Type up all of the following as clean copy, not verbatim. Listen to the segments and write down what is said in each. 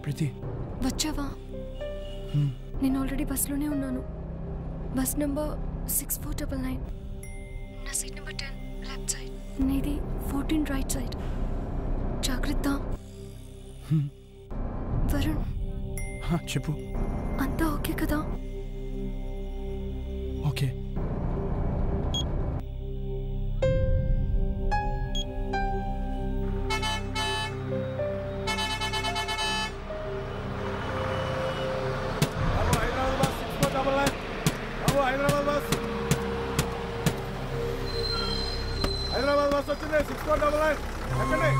ప్రీతి వచ్చావా? నేను ఆల్రెడీ బస్లోనే ఉన్నాను. Bus number 6499. నా సీట్ నెంబర్ 10 లెఫ్ట్ సైడ్, నీది 14 రైట్ సైడ్. జాగ్రత్త. వరుణ్ చెప్పు. అంతా ఓకే కదా? ఓకే. హైదరాబాద్ బస్ వచ్చింది 6499. ఎక్కడే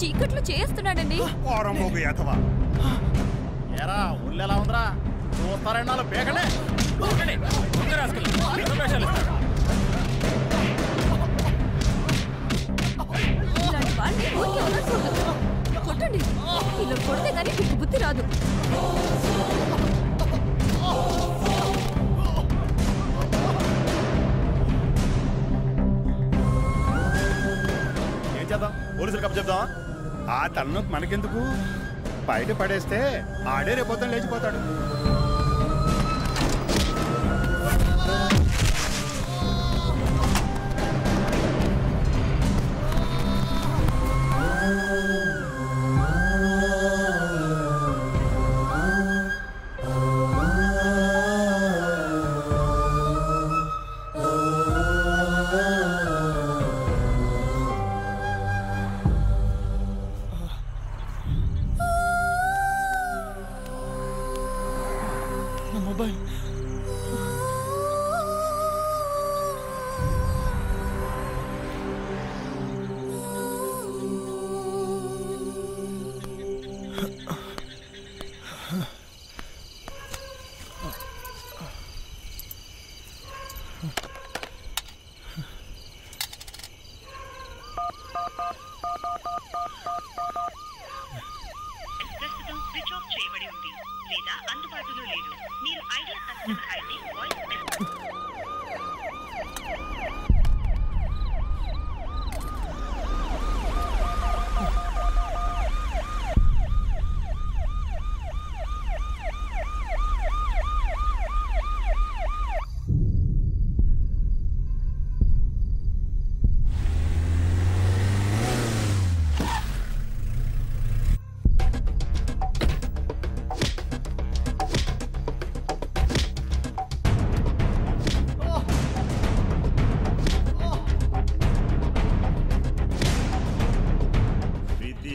చీకట్లో చేస్తున్నాడండి. ఏరా ఉల్లెలా ఉందిరా? చూస్తారన్నాళ్ళు బేగలే కొట్టండి. ఇలా కొడితే కానీ మీకు బుద్ధి రాదు. ఏం చేద్దాం? పోలీసులు కప్పు చెప్దాం. ఆ తలనొప్పి మనకెందుకు? బయట పడేస్తే ఆడే రేపొద్దున లేచిపోతాడు.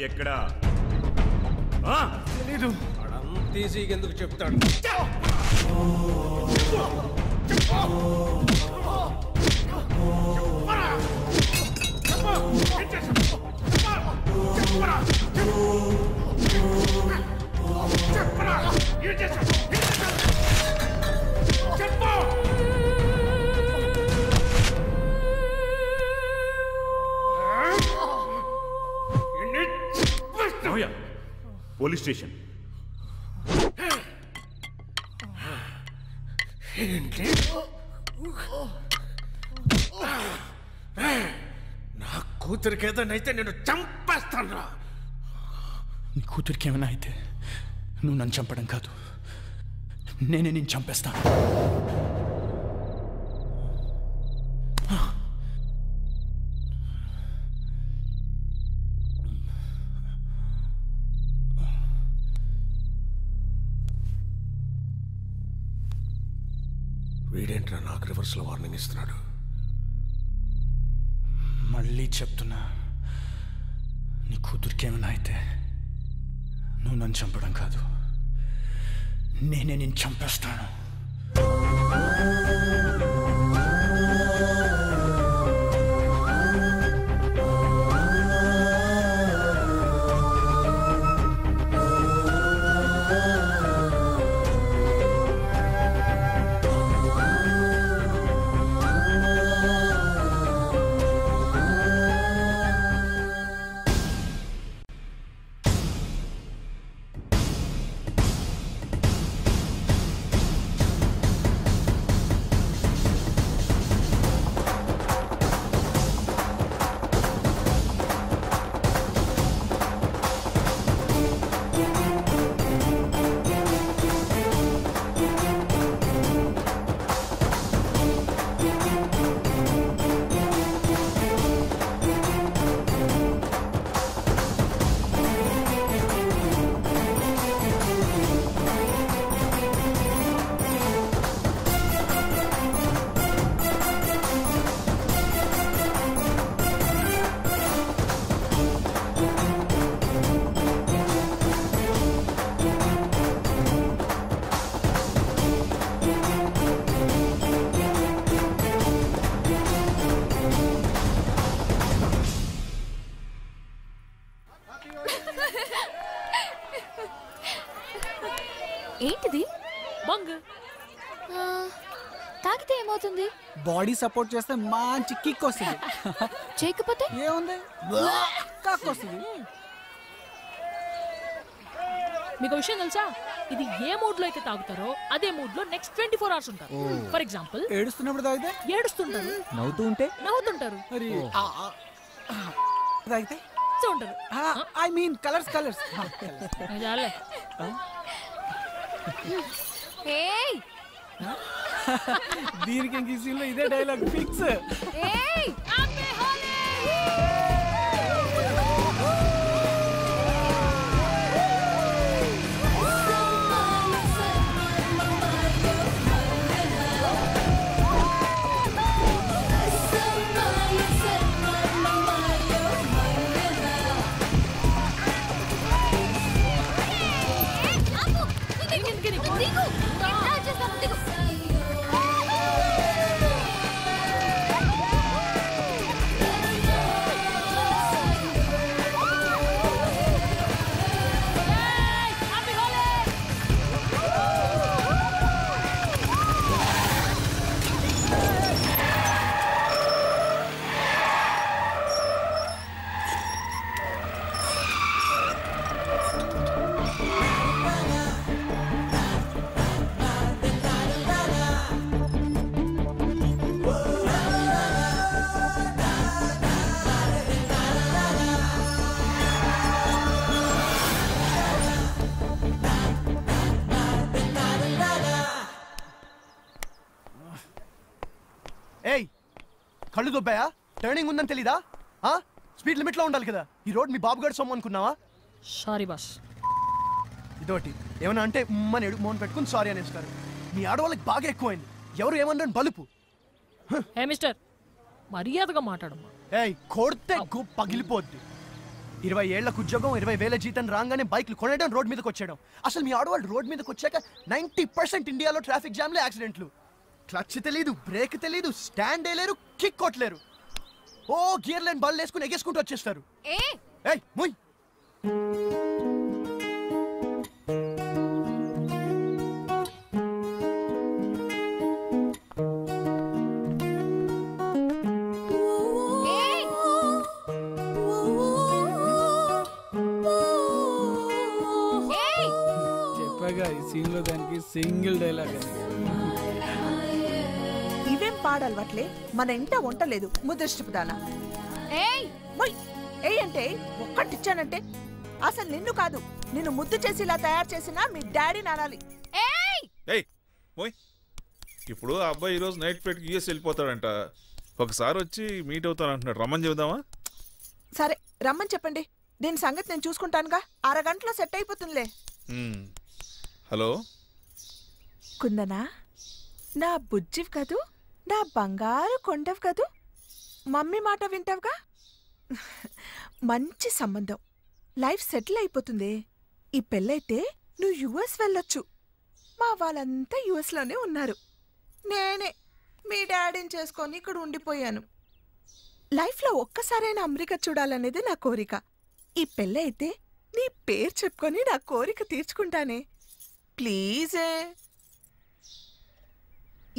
ఎక్కడా? తెలీదు. తీసి ఎందుకు చెప్తాడు? Police station. ఏంటి? నా కూతురికి ఏదైనా అయితే నేను చంపేస్తాను. నీ కూతురికి ఏమైనా అయితే నువ్వు నన్ను చంపడం కాదు, నేనే నేను చంపేస్తాను. వీడేంట్రా నాకు రివర్స్లో వార్నింగ్ ఇస్తున్నాడు? మళ్ళీ చెప్తున్నా, నీ కూతురికి ఏమైనా అయితే నువ్వు నన్ను చంపడం కాదు, నేనే నేను చంపేస్తాను. ఏంటిది? బంగ్ తాగితే ఏమవుతుంది? బాడీ సపోర్ట్ చేస్తే మంచి కిక్ వస్తుంది. చేయకపోతే ఏముంది, కక్ వస్తుంది. మీకు విషయం తెలుసా? ఇది ఏ మూడ్ లో అయితే తాగుతారో అదే మూడ్ లో నెక్స్ట్ 24 hours ఉంటారు. ఫర్ ఎగ్జాంపుల్, ఏడుస్తున్నప్పుడు తాగితే ఏడుస్తుంటారు, నవ్వుతుంటారు, తాగితే ఉంటారు. I mean colours. దీనికి ఇంక సీన్ లో ఇదే డైలాగ్ ఫిక్స్. ఏయ్, కళ్ళు దొబ్బాయా? టర్నింగ్ ఉందని తెలీదా? స్పీడ్ లిమిట్ లో ఉండాలి కదా. ఈ రోడ్ మీ బాబు గారి సొమ్ము అనుకున్నావా? Sorry boss. ఇదోటి ఏమన్నా అంటే మన ఎడుగు మోన్ పెట్టుకుని సారీ అనేస్తారు. మీ ఆడవాళ్ళకి బాగా ఎక్కువైంది. ఎవరు ఏమన్నా బలుపు. హే మిస్టర్, మర్యాదగా మాట్లాడమ్మా. ఏయ్, కొడితే పగిలిపోద్ది. 20 ఏళ్లకు ఉద్యోగం, 20,000 జీతం రాగానే బైక్లు కొనడం, రోడ్ మీదకి వచ్చేయడం. అసలు మీ ఆడవాళ్ళు రోడ్ మీదకి వచ్చాక 90% ఇండియాలో ట్రాఫిక్ జామ్లే యాక్సిడెంట్లు. క్లచ్ తెలీదు, బ్రేక్ తెలీదు, స్టాండ్ వేయలేరు, కిక్ కొట్టలేరు. ఓ గియర్ లైన్ బళ్ళు వేసుకుని ఎగేసుకుంటూ వచ్చేస్తారు. ఏయ్ ముయ్. Single dialogue. ఇవేం పాడల్వట్లే, మన ఇంట వంటలేదు ముద్రష్టపుదానా. ఏయ్ ఏయ్ అంటే ఒక్కటిచ్చానంటే అసలు నిన్ను కాదు, నిన్ను ముద్దు చేసి ఇలా తయారు చేసినా మీ డాడీ నానాలి. ఇప్పుడు ఆ అబ్బాయి ఈరోజు నైట్ ఫ్లైట్కి యూఎస్ వెళ్ళిపోతాడంట. ఒకసారి వచ్చి మీట్ అవుతానంటున్నాడు. రమ్మని చెబుదామా? సరే రమ్మని చెప్పండి, దీని సంగతి నేను చూసుకుంటానుగా. అరగంటలో సెట్ అయిపోతుందిలే. హలో కుందనా, నా బుజ్జివి కదూ, నా బంగారు కొండవు కదూ, మమ్మీ మాట వింటావుగా. మంచి సంబంధం, లైఫ్ సెటిల్ అయిపోతుంది. ఈ పెళ్ళైతే నువ్వు యుఎస్ వెళ్ళొచ్చు. మా వాళ్ళంతా యుఎస్లోనే ఉన్నారు. నేనే మీ డాడీని చేసుకొని ఇక్కడ ఉండిపోయాను. లైఫ్లో ఒక్కసారైనా అమెరికా చూడాలనేది నా కోరిక. ఈ పెళ్ళైతే నీ పేరు చెప్పుకొని నా కోరిక తీర్చుకుంటానే. ప్లీజే.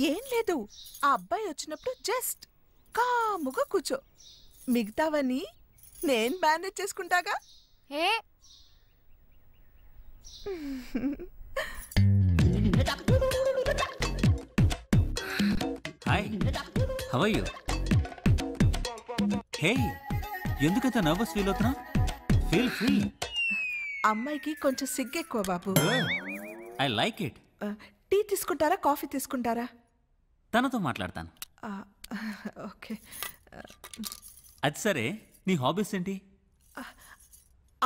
ఏం లేదు, ఆ అబ్బాయి వచ్చినప్పుడు జస్ట్ కాముగా కూర్చో, మిగతావని నేను మేనేజ్ చేసుకుంటాగా. Hi, how are you? Hey, ఎందుకంత నర్వస్ ఫీల్ అవుతున్నా? Feel free. అమ్మాయికి కొంచెం సిగ్గెక్కువ బాబు. I like it. టీ తీసుకుంటారా, కాఫీ తీసుకుంటారా? తనతో మాట్లాడతాను. ఓకే. అది సరే, నీ హాబీస్ ఏంటి?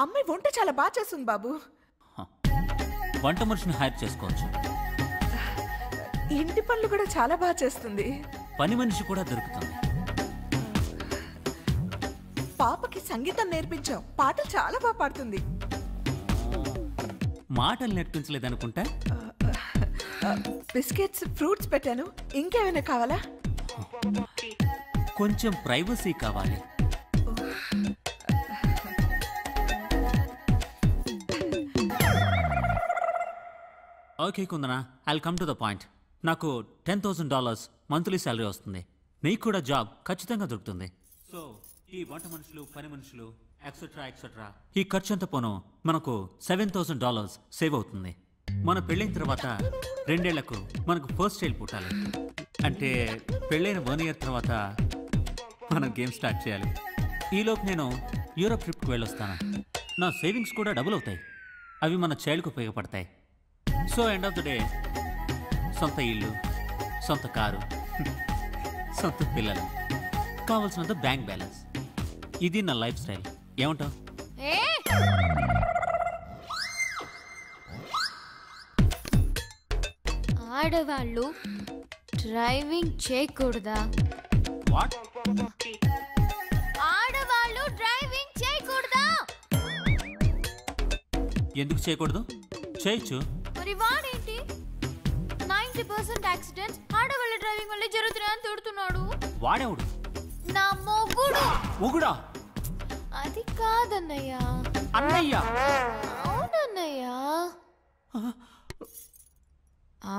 అమ్మాయి వంట చాలా బాగా చేస్తుంది బాబు. వంట మనిషిని హైర్ చేసుకోవచ్చు. ఇంటి పనులు కూడా చాలా బాగా చేస్తుంది. పని మనిషి కూడా దొరుకుతుంది. పాపకి సంగీతం నేర్పించాం, పాటలు చాలా బాగా పాడుతుంది. మాటలు నేర్పించలేదనుకుంటా. బిస్కెట్స్, ఫ్రూట్స్ పెట్టాను. ఇంకేమైనా కావాలా? కొంచెం ప్రైవసీ కావాలి. ఓకే కుందనా, I'll come to the point. నాకు $10,000 మంత్లీ శాలరీ వస్తుంది. నీకు కూడా జాబ్ ఖచ్చితంగా దొరుకుతుంది. సో ఈ వంట మనుషులు, పని మనుషులు, ఎక్సెట్రా ఎక్సెట్రా, ఈ ఖర్చు అంతా పోను మనకు $7,000 సేవ్ అవుతుంది. మన పెళ్ళైన తర్వాత 2 ఏళ్లకు మనకు ఫస్ట్ చైల్డ్ పుట్టాలి. అంటే పెళ్ళైన 1 year తర్వాత మనం గేమ్ స్టార్ట్ చేయాలి. ఈలోపు నేను యూరోప్ ట్రిప్కి వెళ్ళొస్తాను. నా సేవింగ్స్ కూడా డబుల్ అవుతాయి. అవి మన చైల్డ్కి ఉపయోగపడతాయి. So end of the day సొంత ఇల్లు, సొంత కారు, సొంత పిల్లలు, కావాల్సినంత బ్యాంక్ బ్యాలెన్స్. ఇది నా లైఫ్ స్టైల్. ఏమంటావు? ఆడవాళ్ళు డ్రైవింగ్ చేయకూడదా? వాట్? ఆడవాళ్ళు డ్రైవింగ్ చేయకూడదా? ఎందుకు చేయకూడదు? చేయొచ్చు. మరి వాడేంటి 90% యాక్సిడెంట్స్ ఆడవాళ్ళ డ్రైవింగ్ వల్లే జరుగుతున్నాయని తిడుతున్నాడు. వాడేవుడు? నా మొగుడు. మొగుడా? అది కాదన్నయ్య. అన్నయ్య? అవునన్నయ్య.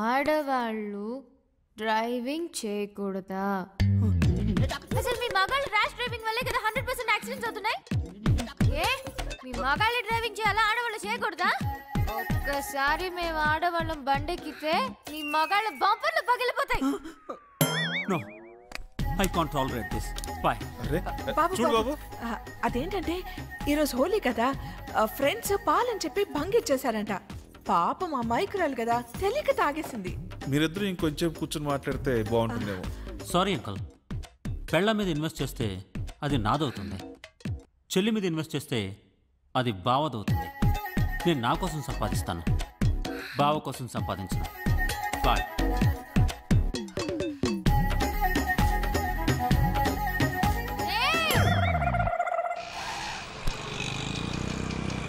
ఆడవాళ్ళు డ్రైవింగ్ చేయకూడదా? అసలు మీ మగాళ్ళు ర్యాష్ డ్రైవింగ్ వల్లే కదా 100% యాక్సిడెంట్స్ అవుతున్నాయి. ఏ మీ మగాళ్ళు డ్రైవింగ్ చేయాలా, ఆడవాళ్ళు చేయకూడదా? ఒక్కసారి మేము ఆడవాళ్ళం బండెక్కితే మీ మగాళ్ళ బంపర్లు పగిలిపోతాయి. No, I can't tolerate this. Bye. బాబు, అదేంటంటే ఈరోజు హోలీ కదా, ఫ్రెండ్స్ పాలని చెప్పి భంగిచ్చేశారంట. పాపం అమాయకురాలు కదా, తెలియక తాగేసింది. మీరిద్దరూ ఇంకొంచెం కూర్చొని మాట్లాడితే బాగుంటుందేమో. సారీ అంకుల్, పెళ్ళ మీద ఇన్వెస్ట్ చేస్తే అది నాదవుతుంది. చెల్లి మీద ఇన్వెస్ట్ చేస్తే అది బావదవుతుంది. నేను నా కోసం సంపాదిస్తాను, బావ కోసం సంపాదించను. బాయ్.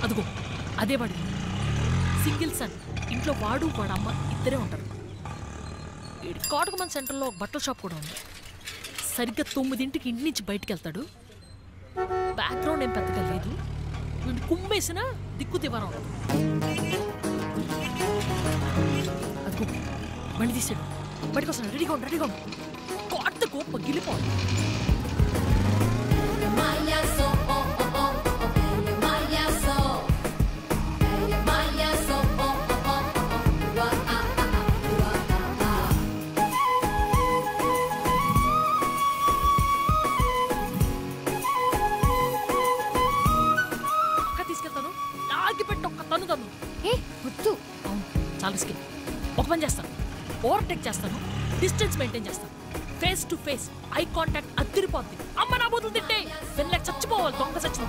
అదిగో అదే వాడి సింగిల్ సన్. ఇంట్లో వాడు వాడు అమ్మ ఇద్దరే ఉంటారు. కాటకమన్ సెంటర్లో ఒక బట్టల షాప్ కూడా ఉంది. సరిగ్గా 9ంటికి ఇంటి నుంచి బయటికి వెళ్తాడు. బ్యాక్గ్రౌండ్ ఏం పెద్దగా లేదు. వీడు కుమ్మేసినా దిక్కు దివారం ఉండదు. అదిగో బండి తీసాడు. బయటకు వస్తాడు. రెడీగా ఉండు, రెడీగా ఉండు. కాట్ కోప గిలిపోవాలి. చాలా రిస్క్. ఒక పని చేస్తాను, ఓవర్టేక్ చేస్తాను, డిస్టెన్స్ మెయింటైన్ చేస్తాను, face to face eye contact అదిరిపోద్ది. అమ్మ నా బూతులు తింటే వెళ్ళలేక చచ్చిపోవాలి, దొంగ చచ్చిన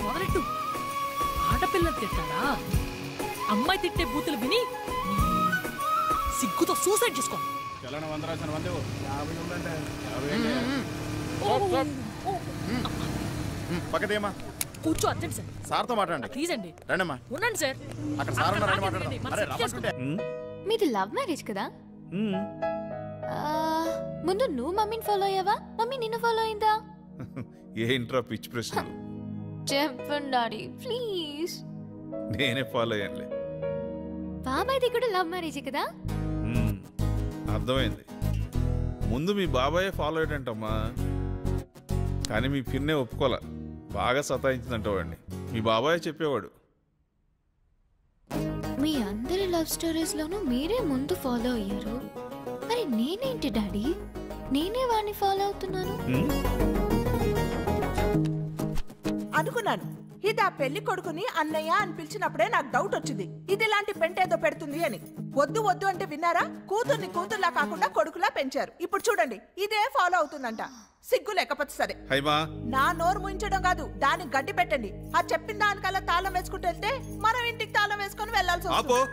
మొదలెట్టు. ఆడపిల్లలు తిట్టాడా? అమ్మాయి తిట్టే బూతులు విని సిగ్గుతో సూసైడ్ చేసుకో. పక్కదేమా కూర్చో. Urgent sir. సార్తో మాట్లాడండి. ప్లీజ్ అండి. రండమ్మా. ఉండండి సార్. అక్కడ సార్ ఉన్నారని మాట్లాడదాం. మీది లవ్ మ్యారేజ్ కదా? ముందు నువ్వు మమ్మీని ఫాలో అయ్యావా, మమ్మీ నిన్ను ఫాలో అయిందా? ఏంట్రా పిచ్చి ప్రశ్నలు? చెప్పండి డాడీ ప్లీజ్. నేనే ఫాలో అయ్యానులే. బాబాయ్ది కూడా లవ్ మ్యారేజ్ కదా? అర్థమైంది. ముందు మీ బాబాయే ఫాలో అయ్యాడంటమ్మా, కానీ మీ పిన్నే ఒప్పుకోలే. బాగా సతాయించిందంట వాడిని. మీ బాబాయ్ చెప్పేవాడు. మీ అందరి లవ్ స్టోరీస్ లోనూ మీరే ముందు ఫాలో అయ్యారు, మరి నేనేంటి డాడీ, నేనే వాడిని ఫాలో అవుతున్నాను. అనుకున్నాను ఇది ఆ పెళ్లి కొడుకుని అన్నయ్య అని పిలిచినప్పుడే నాకు డౌట్ వచ్చింది, ఇది ఇలాంటి పెంటేదో పెడుతుంది అని. వద్దు వద్దు అంటే విన్నారా? కూతుర్ని కూతుర్లా కాకుండా కొడుకులా పెంచారు. ఇప్పుడు చూడండి ఇదే ఫాలో అవుతుందంట. సిగ్గు లేకపోతే సరే. నా నోరు ముయించడం కాదు, దానికి గడ్డి పెట్టండి. ఆ చెప్పిన దానికల్లా తాళం వేసుకుంటూ వెళ్తే మనం ఇంటికి తాళం వేసుకొని వెళ్లాల్సి వస్తుంది.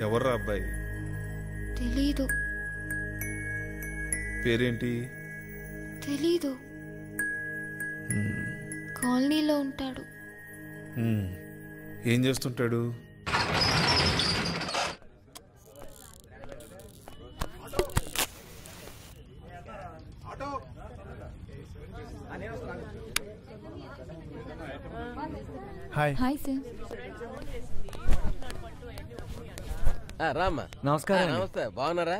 ఎవర్రా అబ్బాయి? తెలీదు. పేరేంటి? తెలీదు. కాలనీలో ఉంటాడు. ఏం చేస్తుంటాడు? హాయ్. Hi sir. రామ్మా. నమస్కారం. నమస్తే, బాగున్నారా?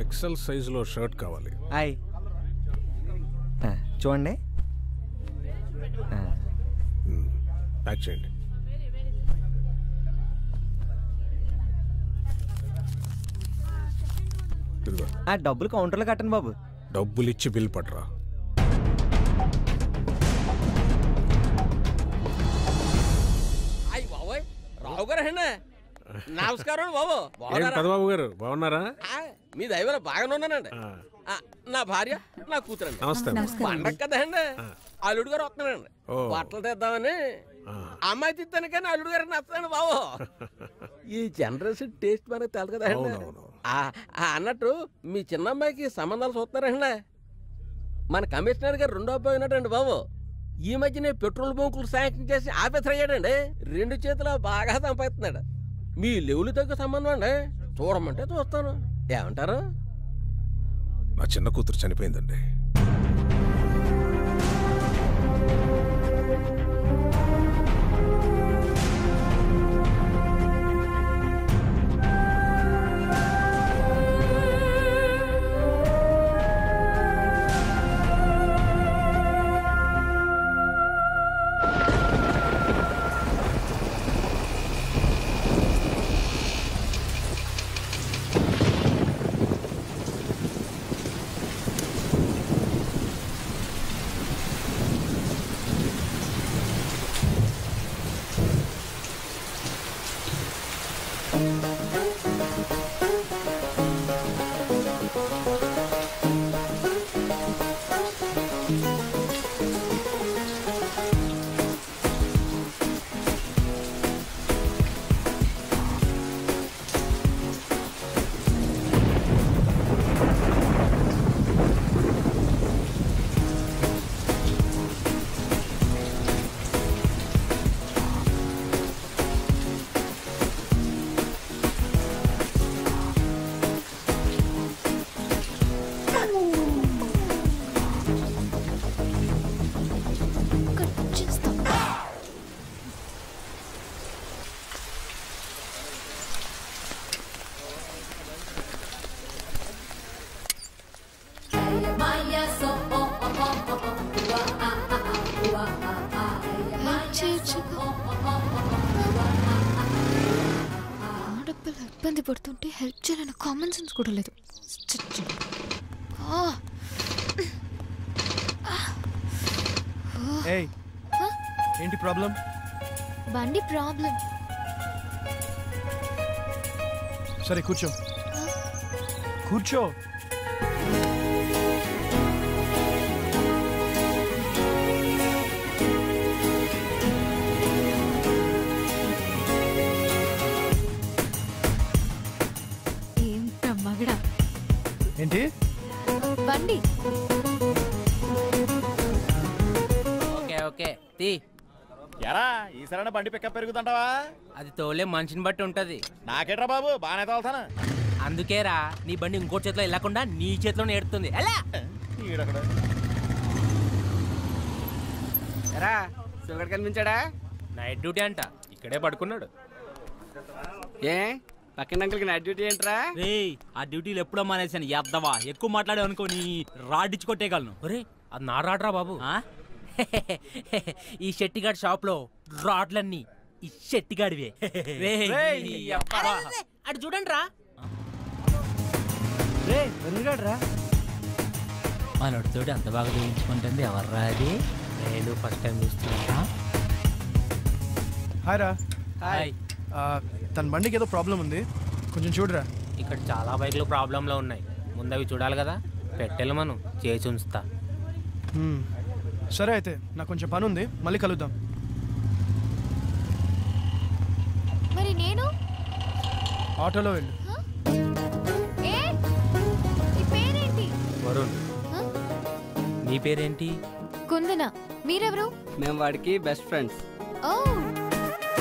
ఎక్సెల్ సైజులో షర్ట్ కావాలి. హాయ్. చూడండి. ప్యాక్ చేయండి. డబ్బులు కౌంటర్లో కట్టండి బాబు. డబ్బులు ఇచ్చి బిల్ పట్టరా. అయ్యి బాబోయ్, రావు గారు అండి. నమస్కారం బాబు. పెదబాబు గారు బాగున్నారా? మీ దైవలో బాగానే ఉన్నానండి. నా భార్య, నా కూతురండి. నమస్తే. పండగ కదండి, అల్లుడు గారు వస్తున్నానండి. బట్టలు తెద్దామని. అమ్మాయి తిత్తాను కానీ అల్లుడు గారు నచ్చదండి బాబు. ఈ జనరేషన్ టేస్ట్ మనకు తెలదు కదండి. అన్నట్టు మీ చిన్న అమ్మాయికి సంబంధాలు చూస్తున్నారండి. మన కమిషనర్ గారు రెండో అబ్బాయి ఉన్నాడండి బాబు. ఈ మధ్యనే పెట్రోల్ బంకులు శాంక్షన్ చేసి ఆఫీసర్ అయ్యాడండి. 2 చేతులు బాగా సంపాదిస్తున్నాడు. మీ లెవెల్ తగ్గ సంబంధం అండి, చూడమంటే చూస్తాను. ఏమంటారు? నా చిన్న కూతురు చనిపోయిందండి. చేయొచ్చు. ఆడపిల్ల ఇబ్బంది పడుతుంటే హెల్ప్ చేయాలని కామన్ సెన్స్ కూడా లేదు. ఏంటి ప్రాబ్లం? బండి ప్రాబ్లం. సరే కూర్చో. కూర్చో. ఏంట మగడా? ఏంటి బండి? ఓకే తీ. ఎరా ఈసారైనా బండి పికప్ పెరుగుతుంటావా? అది తోలే మనిషిని బట్టి ఉంటది. నాకేట్రా బాబు, బాగానే తోలుతాను. అందుకేరా నీ బండి ఇంకోటి చేతిలో వెళ్ళకుండా నీ చేతిలోనే ఏడుతుంది. ఎలా ఎరా సుగడు కనిపించాడా? నైట్ డ్యూటీ అంట, ఇక్కడే పడుకున్నాడు. ఏ పక్కన అంకుల్కి నైట్ డ్యూటీ ఏంట్రా? రే ఆ డ్యూటీలు ఎప్పుడో మానేసాను. ఎద్దవా ఎక్కువ మాట్లాడే అనుకో నీ రాడిచ్చి కొట్టేయగలను. ఒరే అది నా రాడ్రా బాబు. ఈ షెట్టిగాడి షాప్ లో రాడ్లన్నీ ఈ షెట్టిగాడివే. అటు చూడండి రా. మనోడితోటి అంత బాగా చూపించుకుంటుంది ఎవర్రా అది? నేను ఫస్ట్ టైం చూస్తున్నా. హాయ్ రా. హాయ్. తన బండికి ఏదో ప్రాబ్లం ఉంది, కొంచెం చూడరా. ఇక్కడ చాలా బైక్లు ప్రాబ్లంలో ఉన్నాయి, ముందు అవి చూడాలి కదా. పెట్టెలు మనం చేసి ఉంచుతా. సరే అయితే నాకు కొంచెం పని ఉంది, మళ్ళీ కలుద్దాం. మరి నేను ఆటోలో వెళ్ళు. వరుణ్. నీ పేరేంటి? కుందన. మీరెవరు? మేము వాడికి best friends. Oh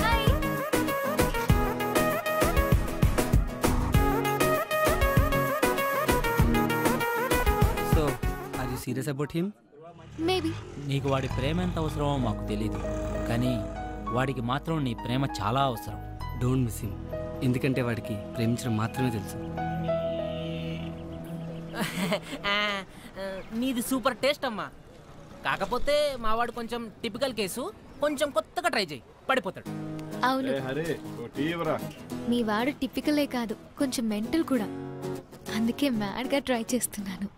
hi. So are you serious about him? Maybe. నీకు వాడి ప్రేమ ఎంత అవసరమో మాకు తెలీదు, కానీ వాడికి మాత్రం నీ ప్రేమ చాలా అవసరం. డోంట్ మిస్ హిమ్, ఎందుకంటే వాడికి ప్రేమించడం మాత్రమే తెలుసు. నీది సూపర్ టేస్ట్ అమ్మా. కాకపోతే మావాడు కొంచెం టిపికల్ కేసు, కొంచెం కొత్తగా ట్రై చేయి, పడిపోతాడు. అవును, మీ వాడు టిపికలే కాదు, కొంచెం మెంటల్ కూడా. అందుకే మ్యాడ్ గా ట్రై చేస్తున్నాను.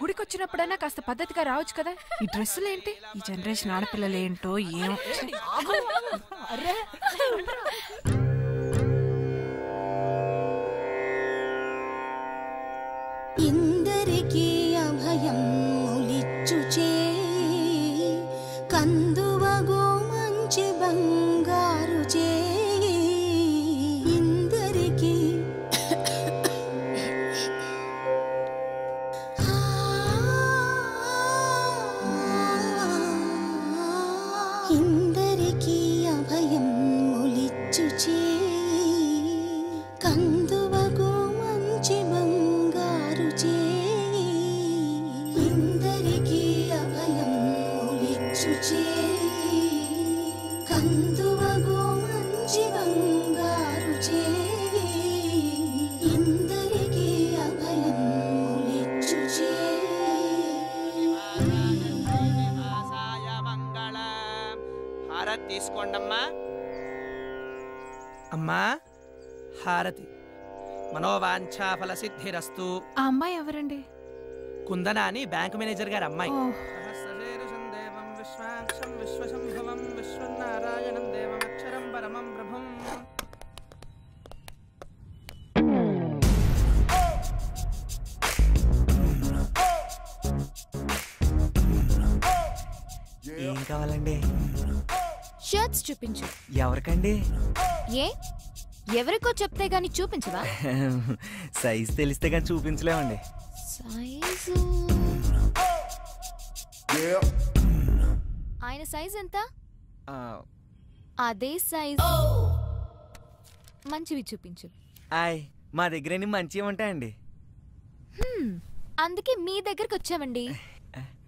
గుడికొచ్చినప్పుడైనా కాస్త పద్ధతిగా రావచ్చు కదా. ఈ డ్రెస్సులేంటి? ఈ జనరేషన్ ఆడపిల్లలేంటో ఏం. ఇందరికీ అభయం ములిచ్చుచే కందువగో మంచి బంగారు చే ఇందరికీ ఇందరికీ అభయం ములిచ్చుచే కందువగో మంచి బంగారు చే ఇందరికీ అభయం ములిచ్చుచే కందువగో మంచి బంగారు చే ఇందరికీ అభయం ములిచ్చుచే. హారతి తీసుకోండమ్మా. అమ్మా హారతి. మనోవాంఛాఫల సిద్ధిరస్తు. ఆ అమ్మాయి ఎవరండి? కుందన అని బ్యాంక్ మేనేజర్ గారు అమ్మాయి. విశ్వనారాయణం దేవమక్షరం పరమం ప్రభుం. ఏం కావాలండి? షర్ట్స్ చూపించు. ఎవరికండి? ఏ ఎవరికో చెప్తే గాని చూపించవా? సైజ్ తెలిస్తే కానీ చూపించలేమండి. సైజు ఆయన సైజ్ ఎంత? అదే సైజ్ మంచివి చూపించు. మా దగ్గర మంచివి ఉంటాయండి. అందుకే మీ దగ్గరికి వచ్చామండి.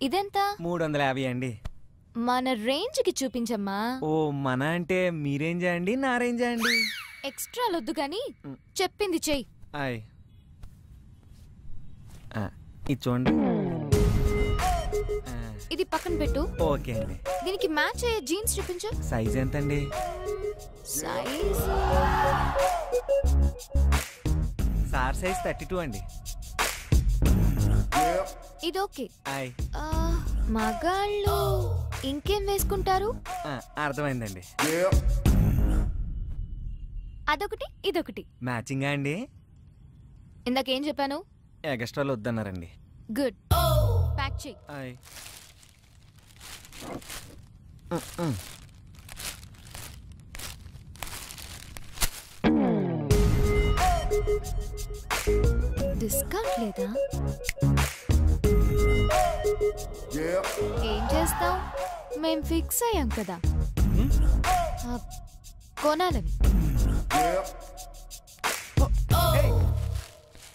ఇదెంత? 350 అండి. మన రేంజ్ కి చూపించమ్మా. ఓ మన అంటే మీ రేంజా అండి నా రేంజా అండి? ఎక్స్ట్రా లొద్దు గాని చెప్పింది చెయ్యి. ఆయ్ ఇది చూడండి. ఇది పక్కన పెట్టు. ఓకే అండి. దీనికి మ్యాచ్ అయ్యే జీన్స్ చూపించు. సైజ్ ఎంత అండి? సైజ్ సార్ సైజ్ 32 అండి. ఇది ఓకే. మగాళ్ళు ఇంకేం వేసుకుంటారు? అర్థమైందండి. అదొకటి ఇదొకటి మ్యాచింగా అండి? ఇందాకేం చెప్పాను? ఎక్స్ట్రాలు వద్దన్నారండి. గుడ్, ప్యాక్ చెయ్యి. డిస్కౌంట్ లేదా? ఏం చేస్తాం, మేం ఫిక్స్ అయ్యాం కదా కొనాలని.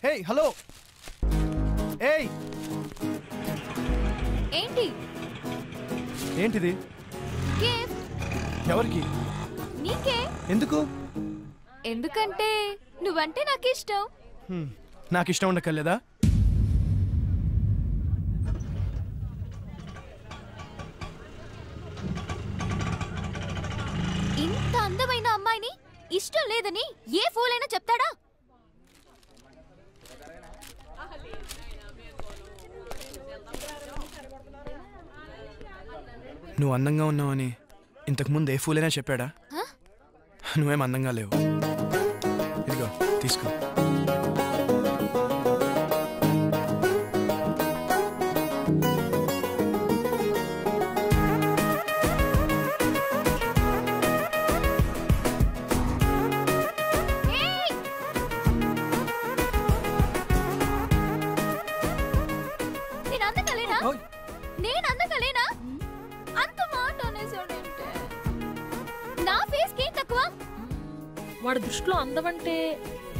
Hey hello. ఏయ్ ఏంటి? ఏంటిది? గిఫ్ట్. ఎవరికి? నీకే. ఎందుకు? ఎందుకంటే నువ్వంటే నాకు ఇష్టం. నాకు ఇష్టం ఉండకలేదా? ఇంత అందమైన అమ్మాయిని ఇష్టం లేదని ఏ ఫూల్ అయినా చెప్తాడా? నువ్వు అందంగా ఉన్నావని ఇంతకుముందు ఏ ఫూలైనా చెప్పాడా? నువ్వేం అందంగా లేవు. ఇదిగో తీసుకో. నేను అందంగా లేనా? అంత మాట అనేసాడంటే నా ఫేస్ కి తక్కువ. వాడి దృష్టిలో అందమంటే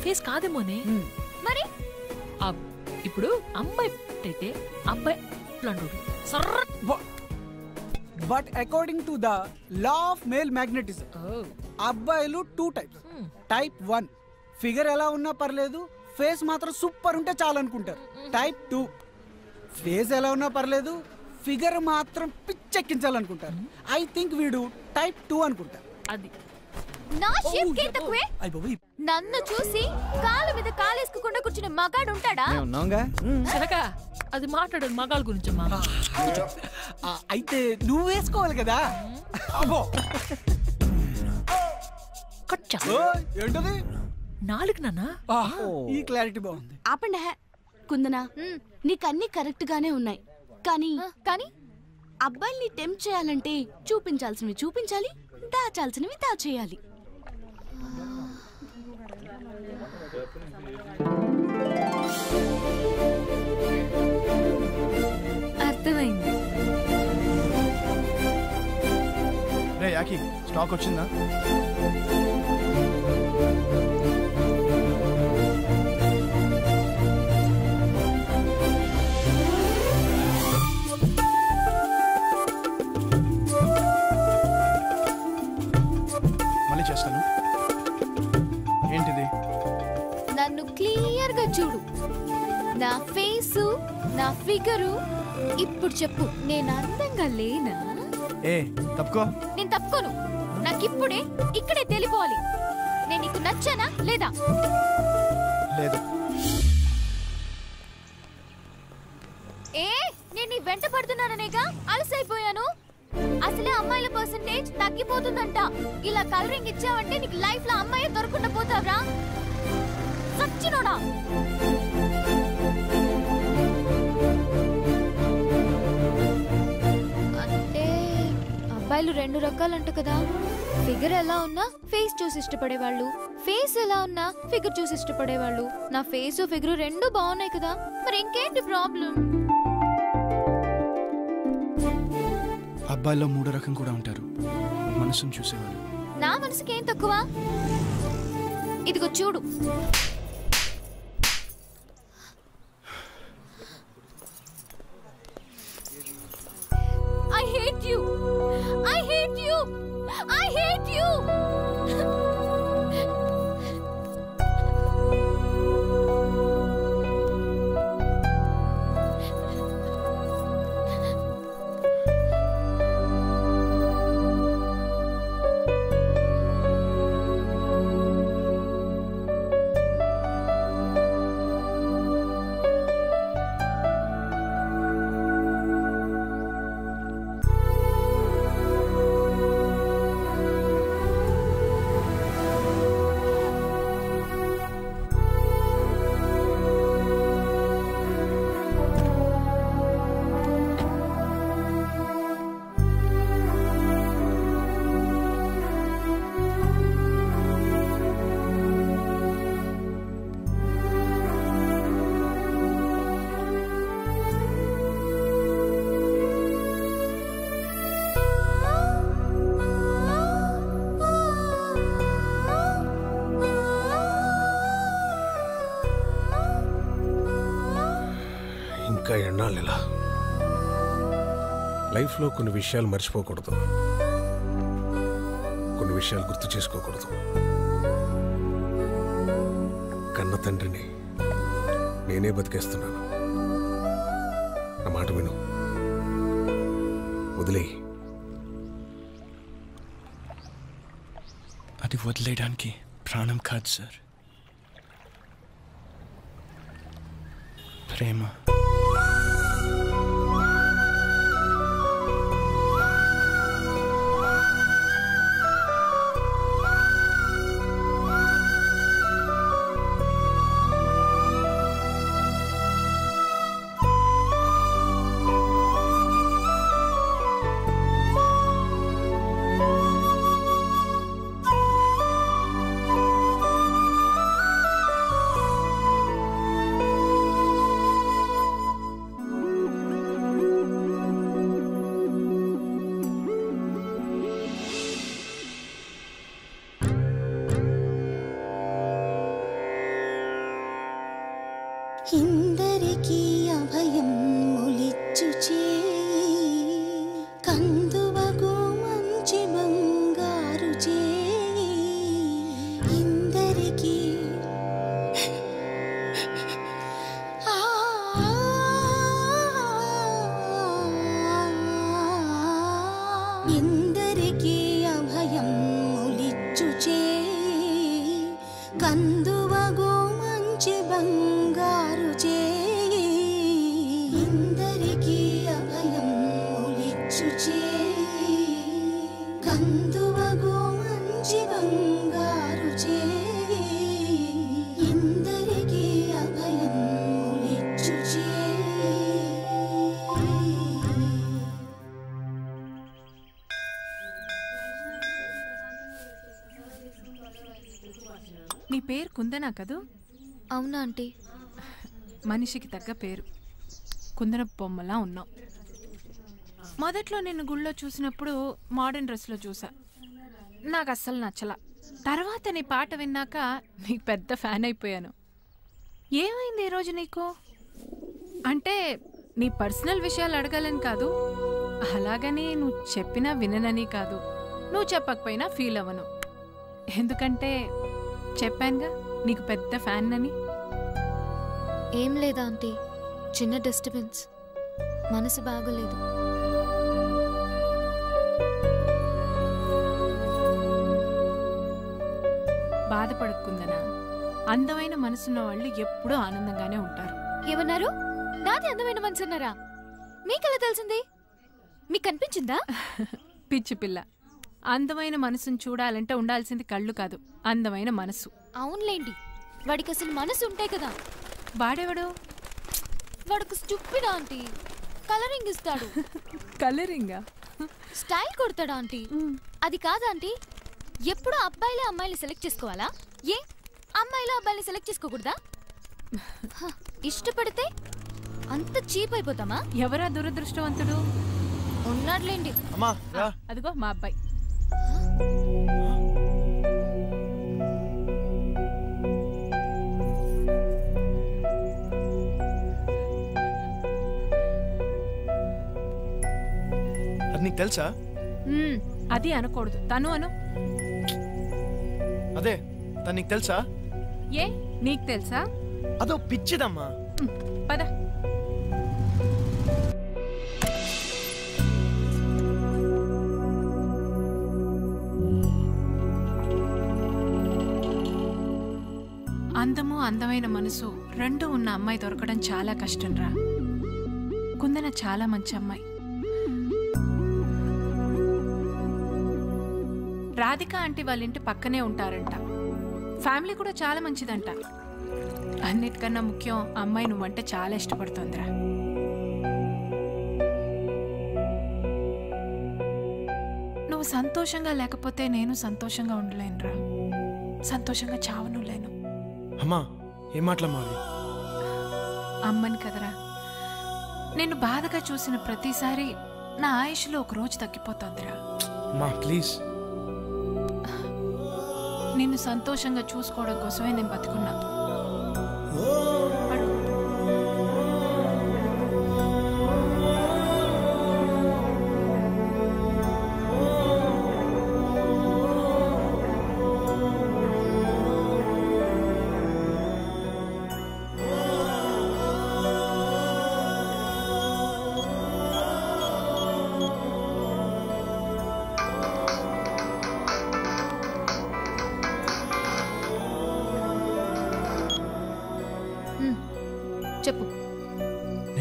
ఫేస్ కాదేమోనే. మరి ఇప్పుడు అమ్మాయి అయితే అబ్బాయి but according to the law of male magnetism అబ్బాయిలు 2 టైప్స్. టైప్ 1 ఫిగర్ ఎలా ఉన్నా పర్లేదు, ఫేస్ మాత్రం సూపర్ ఉంటే చాలు అనుకుంటారు. టైప్ 2 ఫేస్ ఎలా ఉన్నా పర్లేదు, ఫిగర్ మాత్రం పిచ్చెక్కించాలనుకుంటారు. ఐ థింక్ వీడు టైప్ 2 అనుకుంటారు. అది నా షేప్ కే తక్కువే. నన్ను చూసి కాలు మీద కాలేసుకోకుండా కూర్చునే మగాడు ఉంటాడా? అది మాట్లాడదు మగాళ్ళ గురించి. అయితే నువ్వు వేసుకోవాలి కదా. ఏంటది? నాలుగు నాన్న. ఈ క్లారిటీ బాగుంది. ఆపండి. కుందనా, నీకన్నీ కరెక్ట్ గానే ఉన్నాయి, కానీ అబ్బాయిల్ని టెంప్ట్ చేయాలంటే చూపించాల్సినవి చూపించాలి, దాచాల్సినవి దాచేయాలి. అర్థమైంది. రే యాకి, స్టాక్ వచ్చిందా? మళ్ళీ చేస్తాను. ఏంటిది? నన్ను క్లియర్ గా చూడు. నా ఫేసు, నా ఫిగరు. ఇప్పుడు చెప్పు, నేను అందంగా లేనా? తప్పుకో. నేను తప్పుకోను. నాకిప్పుడే ఇక్కడే తెలిపోవాలి. నేను నీకు నచ్చానా లేదా? లేదు. నేను నీ వెంట పడుతున్నాననేగా అలసైపోయాను. అసలే అమ్మాయిల పర్సంటేజ్ తగ్గిపోతుందంట. ఇలా కలరింగ్ ఇచ్చావంటే నీకు లైఫ్ లో అమ్మాయి దొరకకుండా పోతావురా. సచ్చినోడా. అంటే అబ్బాయిలు 2 రకాలంట కదా. ఫిగర్ ఎలా ఉన్నా ఫేస్ చూసి ఇష్టపడేవాళ్ళు, ఫేస్ ఎలా ఉన్నా ఫిగర్ చూసి ఇష్టపడేవాళ్ళు. నా ఫేస్ ఫిగర్ 2 బాగున్నాయి కదా, మరి ఇంకేంటి ప్రాబ్లం? అబ్బాయిలో 3 రకం కూడా ఉంటారు, మనసును చూసేవాళ్ళు. నా మనసుకి ఏం తక్కువ? ఇదిగో చూడు. ఎన్నాళ్ళు ఇలా లైఫ్లో కొన్ని విషయాలు మర్చిపోకూడదు, కొన్ని విషయాలు గుర్తు చేసుకోకూడదు. కన్న తండ్రిని నేనే బతికేస్తున్నాను. నా మాట విను, వదిలేయి. అది వదిలేయడానికి ప్రాణం కాదు సార్, ప్రేమ. ఇందరికీ అభయం ములిచ్చుచే కందువగు మంచి బంగారు చే ఇందరికీ ఇందరికీ అభయం ములిచ్చుచే కందువగు మంచి బంగారు చే ఇందరికీ అభయం ములిచ్చుచే కందువగు మంచి బంగారు చే ఇందరికీ అభయం ములిచ్చుచే. నీ పేరు కుందనా కదూ? అవునా ఆంటీ? మనిషికి తగ్గ పేరు, కుందన బొమ్మలా ఉన్నావు. మొదట్లో నిన్ను గుళ్ళో చూసినప్పుడు మోడర్న్ డ్రెస్లో చూసా, నాకు అస్సలు నచ్చలా. తర్వాత నీ పాట విన్నాక నీకు పెద్ద ఫ్యాన్ అయిపోయాను. ఏమైంది ఈరోజు నీకు? అంటే నీ పర్సనల్ విషయాలు అడగాలని కాదు, అలాగని నువ్వు చెప్పినా విననని కాదు, నువ్వు చెప్పకపోయినా ఫీల్ అవ్వను. ఎందుకంటే చెప్పానుగా నీకు పెద్ద ఫ్యాన్ అని. ఏం లేదా ఆంటీ, చిన్న డిస్టర్బెన్స్, మనసు బాగోలేదు. బాధపడకుందనా, అందమైన మనసున్న వాళ్ళు ఎప్పుడూ ఆనందంగానే ఉంటారు. ఏమన్నారు? నాది అందమైన మనసు అన్నారా? మీకెలా తెలిసింది? మీకు కనిపించిందా? పిచ్చి పిల్ల, అందమైన మనసును చూడాలంటే ఉండాల్సింది కళ్ళు కాదు, అందమైన మనసు. అవునులేండి, వాడికి అసలు మనసు ఉంటే కదా. వాడేవాడు? వాడికి స్టూపిడ్ ఆంటీ. కలరింగ్ ఇస్తాడు. కలరింగా? స్టైల్ కొడతాడు ఆంటీ. అది కాదు ఆంటీ, ఎప్పుడు అబ్బాయిలే అమ్మాయిని సెలెక్ట్ చేసుకోవాలా? ఏ అమ్మాయిలో అబ్బాయిని సెలెక్ట్ చేసుకోకూడదా? ఇష్టపడితే అంత చీప్ అయిపోతామా? ఎవరా దురదృష్టవంతుడు? ఉన్నాడులేండి. అదిగో మా అబ్బాయి. అది నీకు తెలుసా? అది అనకూడదు, తను అను. అదే తను నీకు తెలుసా? ఏ నీకు తెలుసా? అదో పిచ్చిదమ్మా. పద. అందము అందమైన మనసు రెండు ఉన్న అమ్మాయి దొరకడం చాలా కష్టం రా. కుందన చాలా మంచి అమ్మాయి. రాధిక ఆంటీ వాళ్ళ ఇంటి పక్కనే ఉంటారంట. ఫ్యామిలీ కూడా చాలా మంచిదంట. అన్నిటికన్నా ముఖ్యం, అమ్మాయి నువ్వంటే చాలా ఇష్టపడుతోందిరా. నువ్వు సంతోషంగా లేకపోతే నేను సంతోషంగా ఉండలేనురా. సంతోషంగా చావను లేను. అమ్మా ఏం మాట్లాడమావి? అమ్మని కదరా, నిన్ను బాధగా చూసిన ప్రతిసారి నా ఆయుష్లో ఒక రోజు తగ్గిపోతుందిరా. అమ్మా ప్లీజ్. నిన్ను సంతోషంగా చూసుకోవడం కోసమే నేను బతుకున్నా.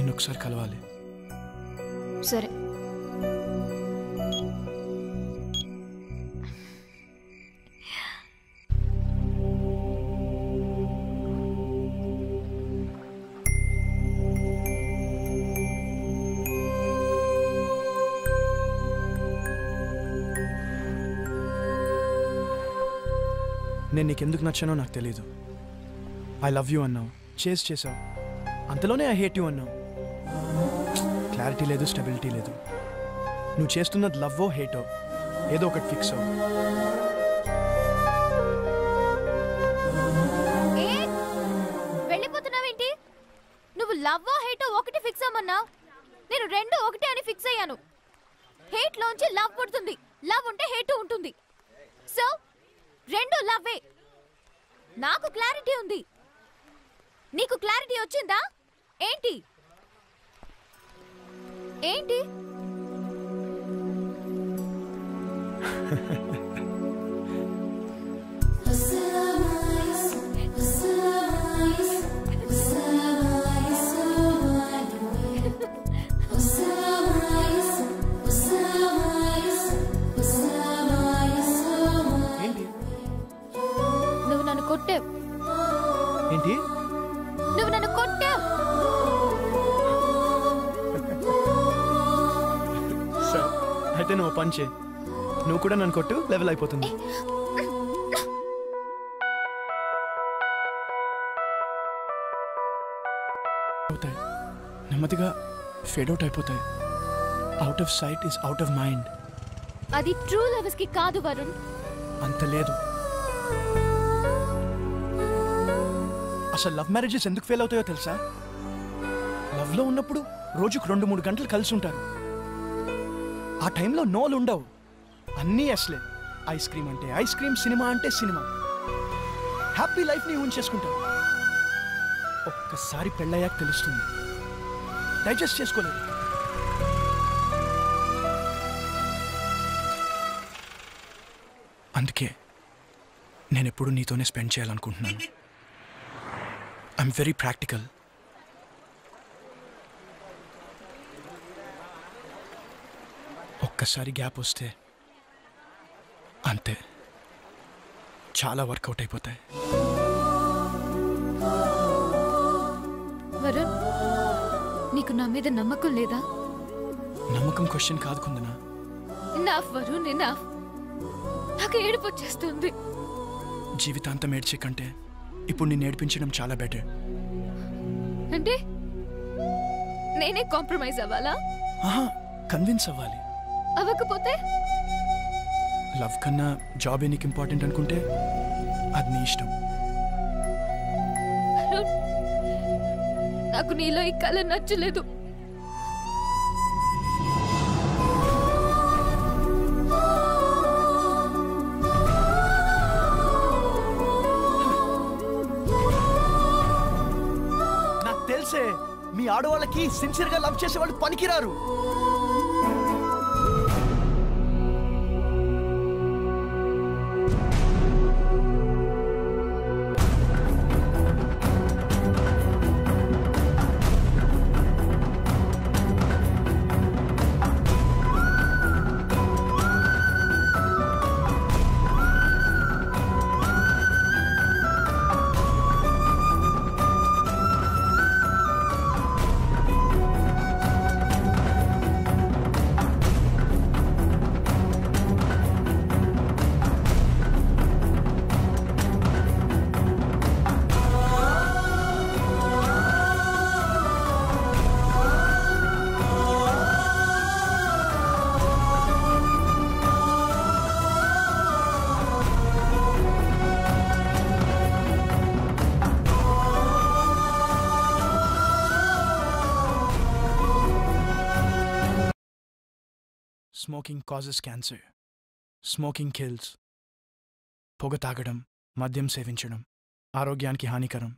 నిన్ను ఒకసారి కలవాలి. సరే. నేను నీకెందుకు నచ్చానో నాకు తెలీదు. ఐ లవ్ యూ అన్నావు, చేసావు, అంతలోనే ఐ హేట్ యూ అన్నావు. క్లారిటీ లేదు, స్టెబిలిటీ లేదు. నువ్వు చేస్తున్నది లవ్వో హేటో ఏదో ఒకటి ఫిక్స్ అవ్వు. వెళ్ళిపోతున్నావేంటి? నువ్వు లవ్వో హేటో ఒకటి ఫిక్స్ అమ్మన్నావు, నేను రెండు ఒకటే అని ఫిక్స్ అయ్యాను. హేట్ లోంచి లవ్ పుడుతుంది, లవ్ ఉంటే హేట్ ఉంటుంది. సో రెండు లవ్వే. నాకు క్లారిటీ ఉంది, నీకు క్లారిటీ వచ్చిందా ఏంటి? ఏంటి? నువ్వు నన్ను కొట్టావు. ఏంటి? నువ్వు నన్ను కొట్టావు. సరే అయితే నువ్వు పని చేయి, నువ్వు కూడా నన్ను కొట్టు, లెవెల్ అయిపోతుంది. అవుతాయి, నెమ్మదిగా ఫేడ్ అవుట్ అయిపోతాయి. Out of sight is out of mind. అది ట్రూ లవర్స్ కి కాదు వరుణ్. అంత లేదు. అసలు లవ్ మ్యారేజెస్ ఎందుకు ఫెయిల్ అవుతాయో తెలుసా? లవ్లో ఉన్నప్పుడు రోజుకు 2-3 గంటలు కలిసి ఉంటారు. ఆ టైంలో నోలు ఉండవు, అన్నీ అసలే. ఐస్ క్రీమ్ అంటే ఐస్ క్రీమ్, సినిమా అంటే సినిమా. హ్యాపీ లైఫ్ని ఊహించేసుకుంటారు. ఒక్కసారి పెళ్ళయ్యాక తెలుస్తుంది, డైజెస్ట్ చేసుకోలేదు. అందుకే నేను ఎప్పుడు నీతోనే స్పెండ్ చేయాలనుకుంటున్నాను. I'm very practical. ఒక్కసారి గ్యాప్ వస్తే అంతే, చాలా వర్కౌట్ అయిపోతాయి. వరుణ్, నీకు నా మీద నమ్మకం లేదా? నమ్మకం క్వశ్చన్ కాదు కుందనా. Enough Varun, enough. నాకు ఏడుపు వచ్చేస్తుంది. జీవితాంతం ఏడ్చే కంటే ఇప్పుడు నేను నేర్పించడం చాలా బెటర్. అంటే నేనే కాంప్రమైజ్ అవ్వాలా? కన్విన్స్ అవ్వాలి. అవ్వకపోతే? లవ్ కన్నా జాబ్ నీకు ఇంపార్టెంట్ అనుకుంటే అది నీ ఇష్టం. నాకు నీలో ఈ కళ నచ్చలేదు. నాకు తెలిసే మీ ఆడవాళ్ళకి సిన్సియర్ గా లవ్ చేసే వాళ్ళు పనికిరారు. Smoking causes cancer. Smoking kills. పొగ తాగడం, మద్యం సేవించడం ఆరోగ్యానికి హానికరం.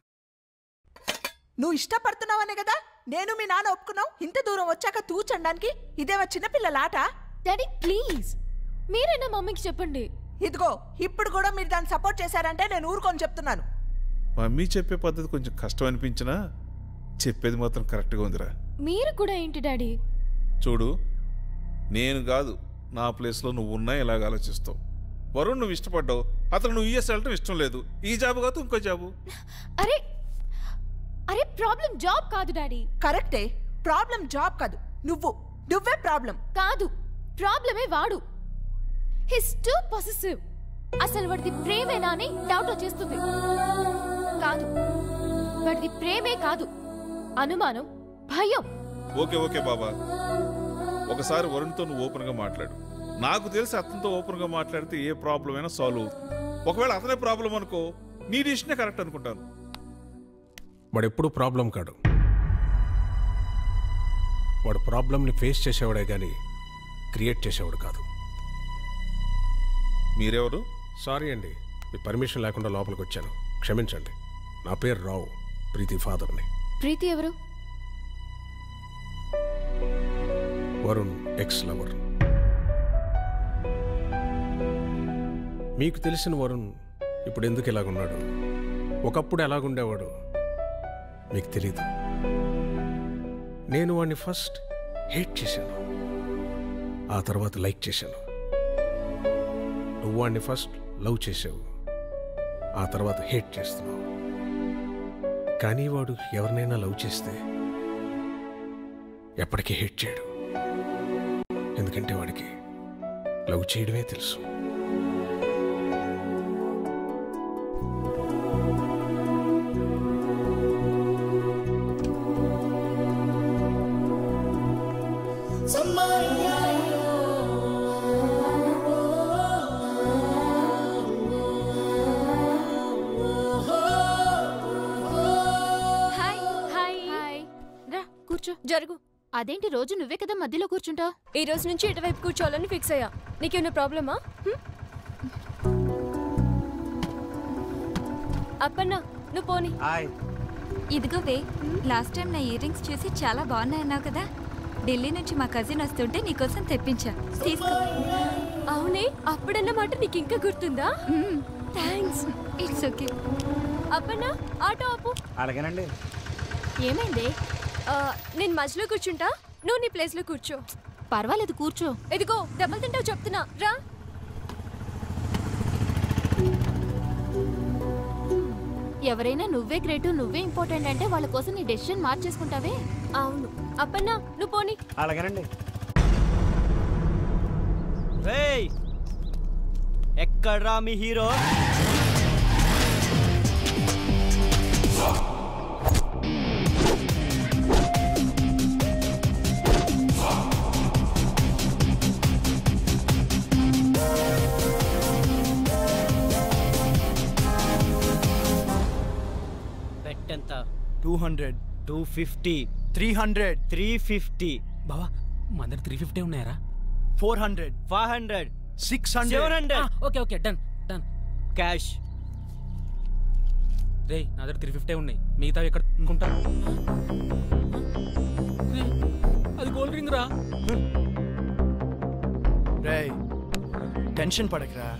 నువ్వు ఇష్టపడుతున్నావనే కదా నేను మీ నాన్న ఒప్పుకున్నావు. ఇంత దూరం వచ్చాక తూచండానికి ఇదేమో చిన్నపిల్లలాట. డాడీ ప్లీజ్, మీరైనా మమ్మీకి చెప్పండి. ఇదిగో ఇప్పుడు కూడా మీరు దాన్ని సపోర్ట్ చేశారంటే నేను ఊరుకొని చెప్తున్నాను. మమ్మీ చెప్పే పద్ధతి కొంచెం కష్టం అనిపించినా చెప్పేది మాత్రం కరెక్ట్గా ఉందిరా. మీరు కూడా ఏంటి డాడీ? చూడు, నేను కాదు, నా ప్లేస్లో నువ్వు ఉన్నా ఇలాగ ఆలోచిస్తావు. వరుణ్ నువ్వు ఇష్టపడ్డావు, అతను నువ్వు యూఎస్ వెళ్ళటం ఇష్టం లేదు. ఈ జాబు కాదు ఇంకో జాబు. అరే అరే ప్రాబ్లం జాబ్ కాదు డాడీ. కరెక్టే, ప్రాబ్లం జాబ్ కాదు, నువ్వే ప్రాబ్లం. కాదు, ప్రాబ్లమే వాడు. His two possessive. అసలు వాడిది ప్రేమేనా అని డౌట్ వచ్చేస్తుంది. కాదు, వాడిది ప్రేమే కాదు, అనుమానం, భయం. ఓకే ఓకే బాబా, ఒకసారి వరుణ్తో నువ్వు ఓపెన్గా మాట్లాడు. నాకు తెలిసి అతనితో ఓపెన్గా మాట్లాడితే ఏ ప్రాబ్లం అయినా సాల్వ్ అవుతుంది. ఒకవేళ అతనే ప్రాబ్లం అనుకో, నీ డిసిషనే కరెక్ట్ అనుకుంటాను. వాడు ఎప్పుడు ప్రాబ్లం కాడు. వాడు ప్రాబ్లంని ఫేస్ చేసేవాడే కానీ క్రియేట్ చేసేవాడు కాదు. మీరెవరు? సారీ అండి, మీ పర్మిషన్ లేకుండా లోపలికి వచ్చాను, క్షమించండి. నా పేరు రావు, ప్రీతి ఫాదర్ని. ప్రీతి ఎవరు? Varun ex lover. మీకు తెలిసిన వరుణ్ ఇప్పుడు ఎందుకు ఇలాగున్నాడు, ఒకప్పుడు ఎలాగుండేవాడు మీకు తెలీదు. నేను వాడిని ఫస్ట్ హేట్ చేశాను, ఆ తర్వాత లైక్ చేశాను. నువ్వు వాడిని ఫస్ట్ లవ్ చేసావు, ఆ తర్వాత హేట్ చేస్తున్నావు. కానీ వాడు ఎవరినైనా లవ్ చేస్తే ఎప్పటికీ హేట్ చేయడు, ఎందుకంటే వాడికి లవ్ చేయడమే తెలుసు. జరుగు. అదేంటి రోజు నువ్వే కదా మధ్యలో కూర్చుంటావు? ఈ రోజు నుంచి ఇటువైపు కూర్చోవాలని ఫిక్స్ అయ్యా. నీకేమైనా ప్రాబ్లమా? అప్పన్న నువ్వు పోనీ. ఇదిగోవే, లాస్ట్ టైం నా ఇయర్ రింగ్స్ చూసి చాలా బాగున్నాయన్నావు కదా, ఢిల్లీ నుంచి మా కజిన్ వస్తుంటే నీకోసం తెప్పించా, తీసుకో. అవునే, అప్పుడన్న మాట నీకు ఇంకా గుర్తుందా? Thanks. It's okay. Appanna auto ఆపు. అలాగేనండి. ఏమైంది? నేను మధ్యలో కూర్చుంటా, నువ్వు నీ ప్లేస్లో కూర్చో. పర్వాలేదు, కూర్చో. ఎదిగో దెబ్బలు తింటావు చెప్తున్నా, రా. ఎవరైనా నువ్వే గ్రేట్, నువ్వే ఇంపార్టెంట్ అంటే వాళ్ళ కోసం నీ డెసిషన్ మార్చేసుకుంటావే. అవును అప్పన్నా, నువ్వు పోనీ. అలాగేనండి. ఎక్కడ్రా మీ హీరో? ఎంత? 200, 250, 300, 350. బావా మా దగ్గర 350 ఉన్నాయరా? 400, 500, 600, 700. Okay okay, done done. Cash రే, నా దగ్గర 350 ఉన్నాయి, మిగతా ఎక్కడ అనుకుంటా? అది గోల్డ్ రింగ్ రా. రేయ్ టెన్షన్ పడకరా,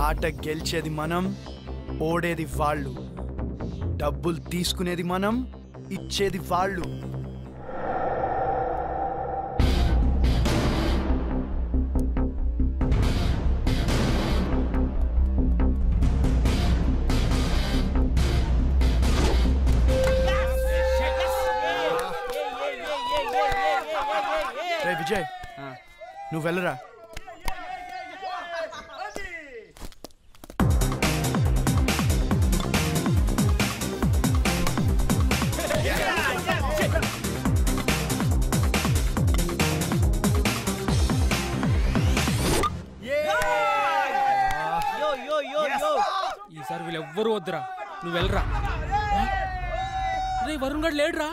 ఆట గెలిచేది మనం, ఓడేది వాళ్ళు. డబ్బులు తీసుకునేది మనం, ఇచ్చేది వాళ్ళు. రే విజయ్, నువ్వు వెళ్ళరా. ఈసారి వీళ్ళు ఎవ్వరు వద్దురా, నువ్వు వెళ్ళరా. రే వరుణ్ గడ్ లేడురా.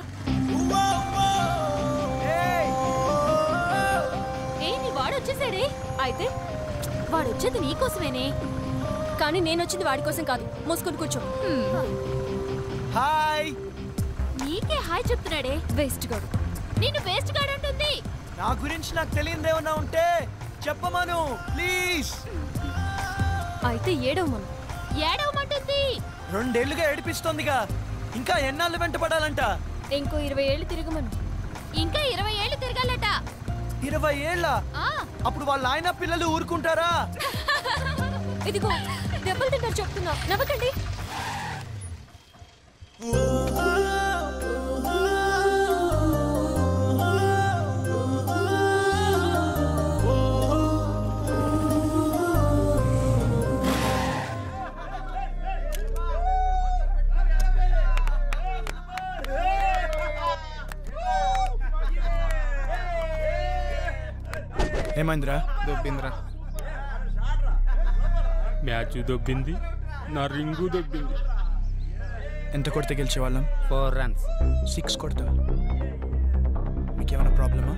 ఏంటి వాడు వచ్చేసాడే? అయితే వాడు వచ్చేది నీకోసమేనే, కానీ నేను వచ్చింది వాడి కోసం కాదు. మూసుకొని కూర్చో. హాయ్. నీకే హాయ్ చెప్తున్నాడే వేస్ట్ గాడు. నేను వేస్ట్ గాడు అంటుంది. నా గురించి నాకు తెలియదేమన్నా ఉంటే చెప్పమను ప్లీజ్. అయితే ఏడవమను. ఏడవమంటుంది. 2 ఏళ్లుగా ఏడిపిస్తోందిగా, ఇంకా ఎన్నాళ్ళు వెంటపడాలంట? ఇంకో 20 ఏళ్ళు తిరగమను. ఇంకా 20 ఏళ్ళు తిరగాలట. 20 ఏళ్ళ? అప్పుడు వాళ్ళ ఆయన పిల్లలు ఊరుకుంటారా? ఇదిగో దెబ్బలు తింటారు చెప్తున్నా, నవ్వకండి. ఏమైందిరా? దొబ్బిందిరా. మ్యాచ్ దొబ్బింది, నా రింగు దొబ్బింది. ఎంత కొడితే గెలిచేవాళ్ళం? 4 runs. 6 కొడతా. మీకేమైనా ప్రాబ్లమా?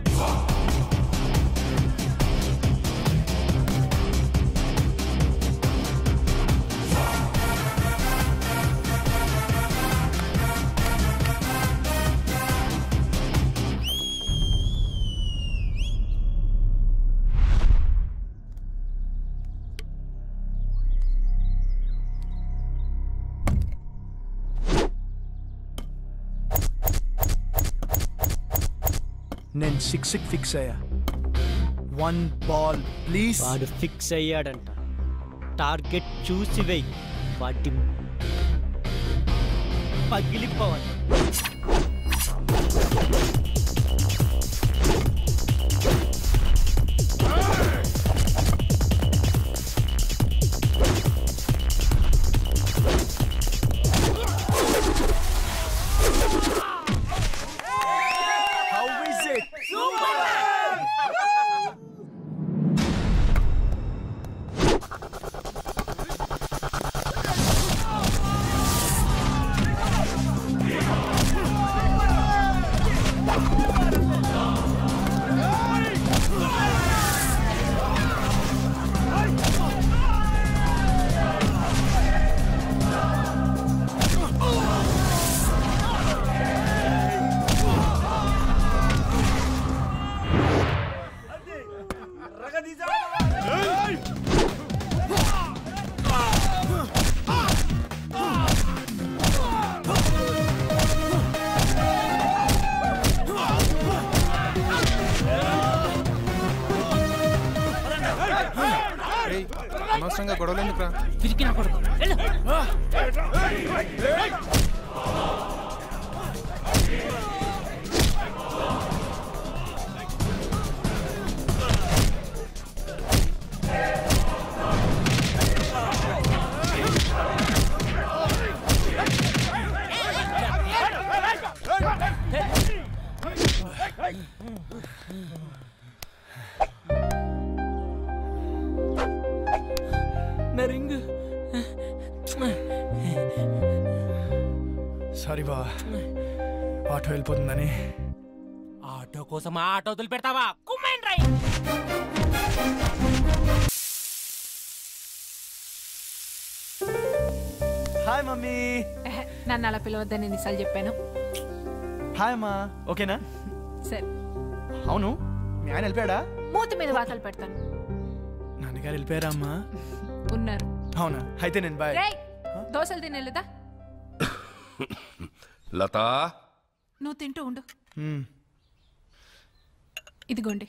నేను 6 ఫిక్స్ అయ్యా. 1 బాల్ ప్లీజ్. వాడు ఫిక్స్ అయ్యాడంట. టార్గెట్ చూసి వెయ్యి, వాటి పగిలిపోవాలి. అనవసరంగా గొడవలు ఎందుకురా? పిరికిన కొడుకు. నా రింగ్. సారీ బా, ఆటో వెళ్ళిపోతుందని. ఆటో కోసం ఆటో వదిలిపెడతావా? కుమ్మేన్ రై. Hi mummy. నన్ను అలా పిలవద్దని ఎన్నిసార్లు చెప్పాను. హాయ్ అమ్మా. ఓకేనా? సరే. అవును, మీ ఆయన వెళ్ళిపోయాడా? మూతి మీద వాతలు పెడతాను. నాన్నగారు వెళ్ళిపోయారా అమ్మా? ఉన్నారు. అవునా? అయితే నేను బాయ్. రేయ్, దోశలు తినేదా? లతా, నువ్వు తింటూ ఉండు. ఇదిగోండి.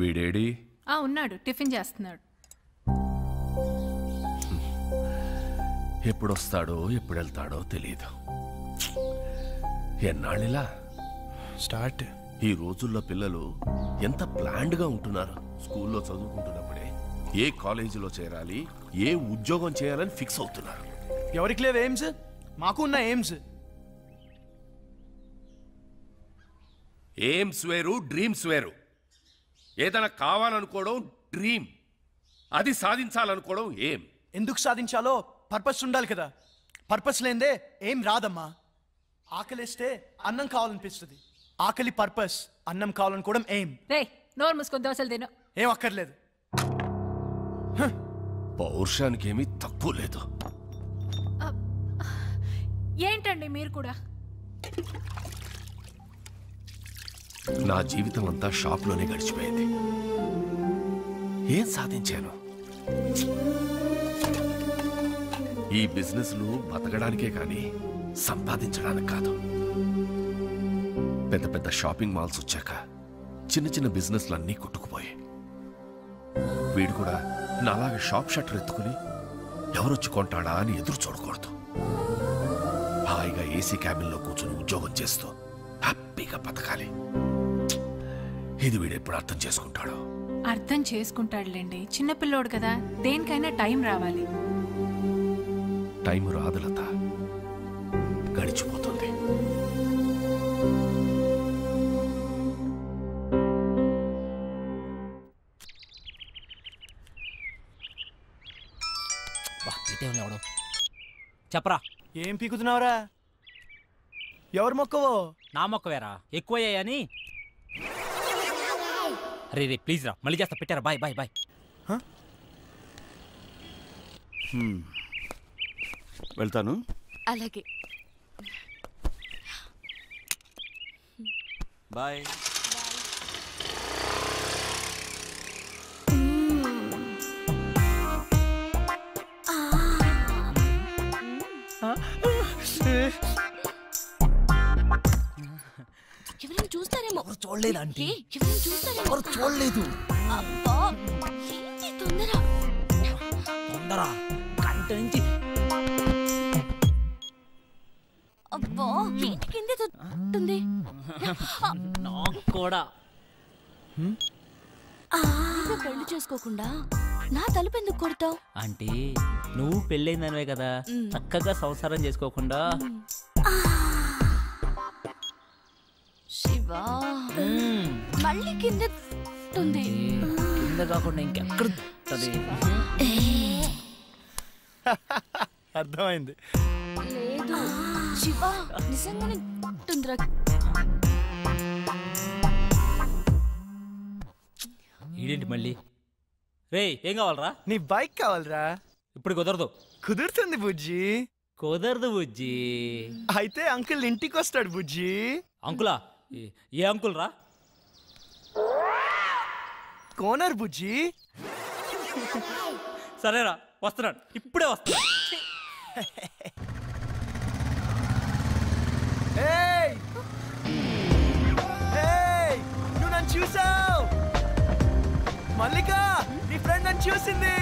వీడేడి? ఉన్నాడు, టిఫిన్ చేస్తున్నాడు. ఎప్పుడొస్తాడో ఎప్పుడు వెళ్తాడో తెలియదు. ఎన్నాళ్ళిలా స్టార్ట్. ఈ రోజుల్లో పిల్లలు ఎంత ప్లాన్డ్గా ఉంటున్నారు. స్కూల్లో చదువుకుంటున్నప్పుడే ఏ కాలేజీలో చేరాలి, ఏ ఉద్యోగం చేయాలని ఫిక్స్ అవుతున్నారు. ఎవరికి లేవు ఎయిమ్స్? మాకు ఉన్న ఎయిమ్స్. ఎయిమ్స్ వేరు, డ్రీమ్స్ వేరు. ఏదైనా కావాలనుకోవడం డ్రీమ్, అది సాధించాలనుకోవడం ఏం. ఎందుకు సాధించాలో పర్పస్ ఉండాలి కదా. పర్పస్ లేదే ఏం రాదమ్మా. ఆకలిస్తే అన్నం కావాలనిపిస్తుంది. ఆకలి పర్పస్, అన్నం కావాలనుకోవడం ఏం. రేయ్, నోరు మూసుకొని దోశలు తిను. ఏం అక్కర్లేదు. పౌరుషానికి ఏమీ తక్కువ లేదు. ఏంటండి మీరు కూడా? నా జీవితం అంతా షాప్లోనే గడిచిపోయింది. ఏం సాధించాను? ఈ బిజినెస్లు బతకడానికే కానీ సంపాదించడానికి కాదు. పెద్ద పెద్ద షాపింగ్ మాల్స్ వచ్చాక చిన్న చిన్న బిజినెస్లన్నీ కొట్టుకుపోయాయి. వీడు కూడా నాలాగా షాప్ షట్టర్ ఎత్తుకుని ఎవరొచ్చి కొంటాడా అని ఎదురు చూడకూడదు. హాయిగా ఏసీ క్యాబిన్లో కూర్చుని ఉద్యోగం చేస్తూ హ్యాపీగా బతకాలి. ఇది వీడు ఎప్పుడు అర్థం చేసుకుంటాడో. అర్థం చేసుకుంటాడులేండి, చిన్నపిల్లోడు కదా, దేనికైనా టైం రావాలి. టైం రాదు లత, గడిచిపోతుంది. చెప్పరా, ఏం పీకుతున్నావురా? ఎవరు మొక్కవో? నా మొక్కవేరా, ఎక్కువయ్యాయని. రే రే ప్లీజ్ రా, మళ్ళీ చేస్తా, పెట్టారా? Bye bye bye. వెళ్తాను. అలాగే, బాయ్. ఎవరైనా చూస్తారేమో. చూడలేదు ఆంటీ, ఎవరైనా చూస్తారేమో. ఎవరు చూడలేదు. అబ్బా, ఏంటి తొందర తొందర, గంట నుంచి. అబ్బా, ఏంటి కింద తొంటుంది. నాకు కూడా. పెళ్లి చేసుకోకుండా నా తలుపు ఎందుకు కొడతావు? ఆంటీ, నువ్వు పెళ్ళైందనివే కదా, చక్కగా సంసారం చేసుకోకుండా. శివా, మళ్ళీ కింద ఉంది. కింద కాకుండా ఇంకెక్కడ అర్థమైంది. లేదు శివా, నిజంగానే ఉంటుందిరా. ఈడేంటి మళ్ళీ? రే, ఏం కావాలరా? నీ బైక్ కావాలరా? ఇప్పుడు కుదరదు. కుదురుతుంది బుజ్జి. కుదరదు బుజ్జి. అయితే అంకుల్ ఇంటికి వస్తాడు బుజ్జి. అంకులా? ఏ అంకుల్ రా? కోనర్ బుజ్జి. సరేరా, వస్తున్నాడు, ఇప్పుడే వస్తున్నాడు. నువ్వు నన్ను చూసావు? మల్లిక, నీ ఫ్రెండ్ నన్ను చూసింది.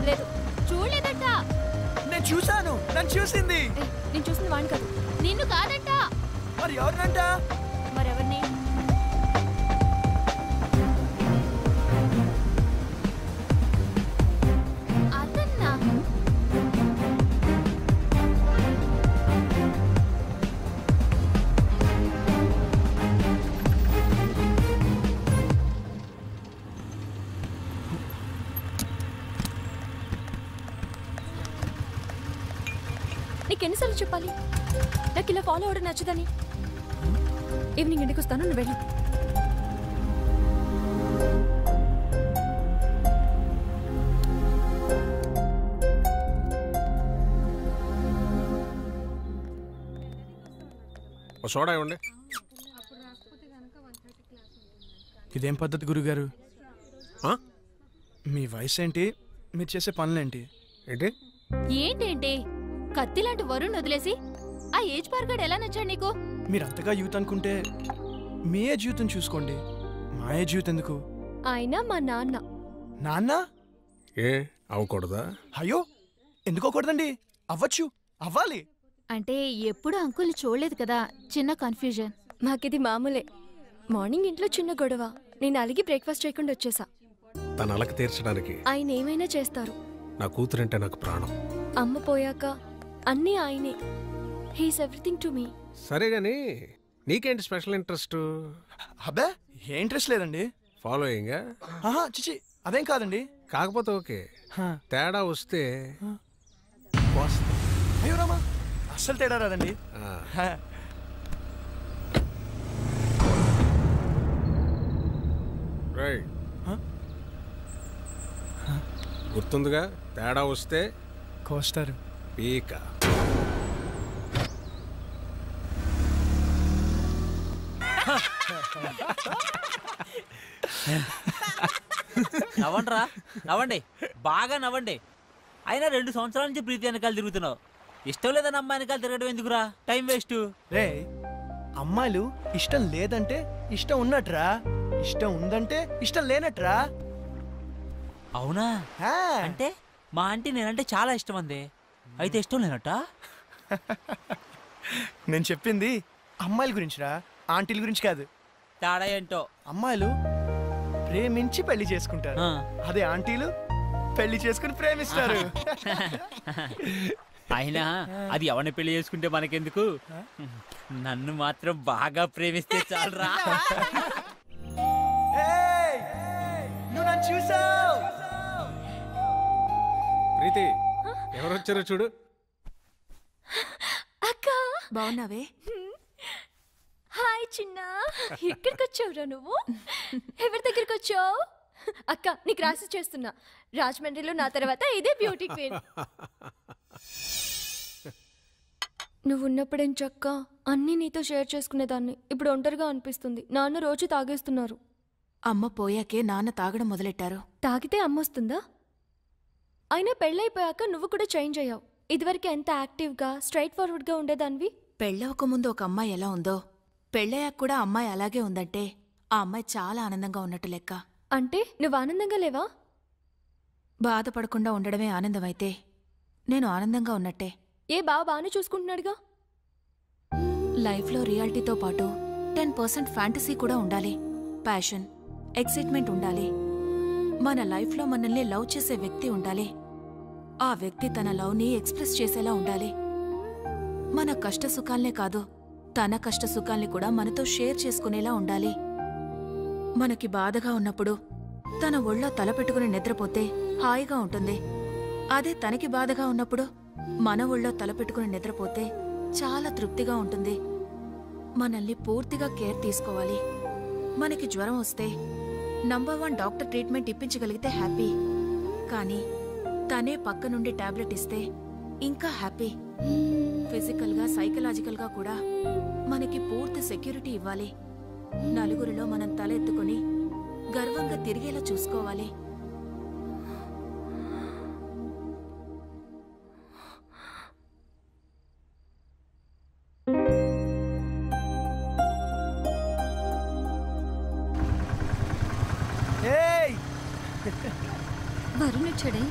లేదు, చూడలేదంట. నేను చూసాను, నన్ను చూసింది. నేను చూసింది వాడిని కాదు, నిన్ను కాదంట. మరి ఎవరినంట? మరెవరిని? అదన్నా. నీకెన్నిసార్లు చెప్పాలి నాకు ఇలా ఫాలో అవడం నచ్చదని? ఈవినింగ్ ఇంటికి వస్తాను, నువ్వు వెళ్ళు. సోడా ఇవ్వండి. ఇదేం పద్ధతి గురుగారు? మీ వయసు ఏంటి, మీరు చేసే పనులేంటి? ఏంటి ఏంటేంటి? కత్తి లాంటి వరుణ్ వదిలేసి ఆ ఏజ్ పార్గాడు ఎలా నచ్చాడు నీకు? మీరు అంతగా యూత్ అనుకుంటే మీ ఏ జీవితం చూసుకోండి, మా ఏ జీవితం ఎందుకు? ఆయన మా నాన్న. నాన్న? ఏ అవ్వకూడదా? అయ్యో, ఎందుకోకూడదండి, అవ్వచ్చు, అవ్వాలి. అంటే ఎప్పుడు అంకుల్ని చూడలేదు కదా, చిన్న కన్ఫ్యూజన్. మాకిది మామూలే. మార్నింగ్ ఇంట్లో చిన్న గొడవ, నేను అలిగి బ్రేక్ఫాస్ట్ చేయకుండా వచ్చేసా. తన అలక తీర్చడానికి ఆయన ఏమైనా చేస్తారు. నా కూతురంటే నాకు ప్రాణం. అమ్మ పోయాక అన్నీ ఆయనే. He's everything to me. సరే గాని నీకేంటి స్పెషల్ ఇంట్రెస్ట్? అబ్బే, ఏ ఇంట్రెస్ట్ లేదండి. ఫాలోయింగ్? చిచి, అదేం కాదండి. కాకపోతే ఓకే, తేడా వస్తే అయ్యో రామా, అస్సలు తేడా రాదండి. గుర్తుందిగా, తేడా వస్తే కోస్తారు. పీక. నవ్వండిరా, నవ్వండి, బాగా నవ్వండి. అయినా 2 సంవత్సరాల నుంచి ప్రీతి వెనకాల తిరుగుతున్నావు. ఇష్టం లేదని అమ్మాయి వెనకాల తిరగడం ఎందుకురా? Time waste. రే, అమ్మాయిలు ఇష్టం లేదంటే ఇష్టం ఉన్నట్రా, ఇష్టం ఉందంటే ఇష్టం లేనట్రా. అవునా? అంటే మా ఆంటీ నేనంటే చాలా ఇష్టం అంది, అయితే ఇష్టం లేనట్ట? నేను చెప్పింది అమ్మాయిల గురించిరా, ఆంటీల గురించి కాదు. తేడా ఏంటో. అమ్మాయిలు ప్రేమించి పెళ్లి చేసుకుంటారు, అదే ఆంటీలు పెళ్లి చేసుకుని ప్రేమిస్తారు. అయినా అది ఎవరిని పెళ్లి చేసుకుంటే మనకెందుకు, నన్ను మాత్రం బాగా ప్రేమిస్తే చాలరా. నువ్వు నన్ను చూసావు. ప్రీతి ఎవరు వచ్చారో చూడు. అక్క బాగున్నావే? హాయ్ చిన్న, ఇక్కడికి వచ్చావురా నువ్వు? ఎవరి దగ్గరికి వచ్చావు? అక్క నీకు రాసి చేస్తున్నా, రాజమండ్రిలో నా తర్వాత ఇదే బ్యూటీ క్వీన్. నువ్వు ఉన్నప్పుడేం చక్క అన్నీ నీతో షేర్ చేసుకునేదాన్ని, ఇప్పుడు ఒంటరిగా అనిపిస్తుంది. నాన్న రోజు తాగేస్తున్నారు. అమ్మ పోయాకే నాన్న తాగడం మొదలెట్టారు. తాగితే అమ్మొస్తుందా? అయినా పెళ్ళైపోయాక నువ్వు కూడా చేంజ్ అయ్యావు. ఇదివరకు ఎంత యాక్టివ్గా స్ట్రైట్ ఫార్వర్డ్గా ఉండేదానివి. పెళ్ళవకముందు ఒక అమ్మాయి ఎలా ఉందో పెళ్ళయ్యాక కూడా అమ్మాయి అలాగే ఉందంటే ఆ అమ్మాయి చాలా ఆనందంగా ఉన్నట్టు లెక్క. అంటే నువ్వు ఆనందంగా లేవా? బాధపడకుండా ఉండడమే ఆనందమైతే నేను ఆనందంగా ఉన్నట్టే. ఏ బాగానే చూసుకుంటున్నాడుగా. లైఫ్లో రియాలిటీతో పాటు 10% ఫ్యాంటసీ కూడా ఉండాలి. ప్యాషన్, ఎక్సైట్మెంట్ ఉండాలి. మన లైఫ్లో మనల్ని లవ్ చేసే వ్యక్తి ఉండాలి. ఆ వ్యక్తి తన లవ్ని ఎక్స్ప్రెస్ చేసేలా ఉండాలి. మన కష్ట సుఖాల్నే కాదు, తన కష్ట సుఖాల్ని కూడా మనతో షేర్ చేసుకునేలా ఉండాలి. మనకి బాధగా ఉన్నప్పుడు తన ఒళ్ళో తల పెట్టుకుని నిద్రపోతే హాయిగా ఉంటుంది. అదే తనకి బాధగా ఉన్నప్పుడు మన ఒళ్ళో తల పెట్టుకుని నిద్రపోతే చాలా తృప్తిగా ఉంటుంది. మనల్ని పూర్తిగా కేర్ తీసుకోవాలి. మనకి జ్వరం వస్తే నంబర్ 1 డాక్టర్ ట్రీట్మెంట్ ఇప్పించగలిగితే హ్యాపీ. కానీ తనే పక్క నుండి టాబ్లెట్ ఇస్తే ఇంకా హ్యాపీ. ఫిజికల్గా సైకలాజికల్గా కూడా మనకి పూర్తి సెక్యూరిటీ ఇవ్వాలి. నలుగురిలో మనం తల ఎత్తుకుని గర్వంగా తిరిగేలా చూసుకోవాలి. వరుణ్ వచ్చాడే?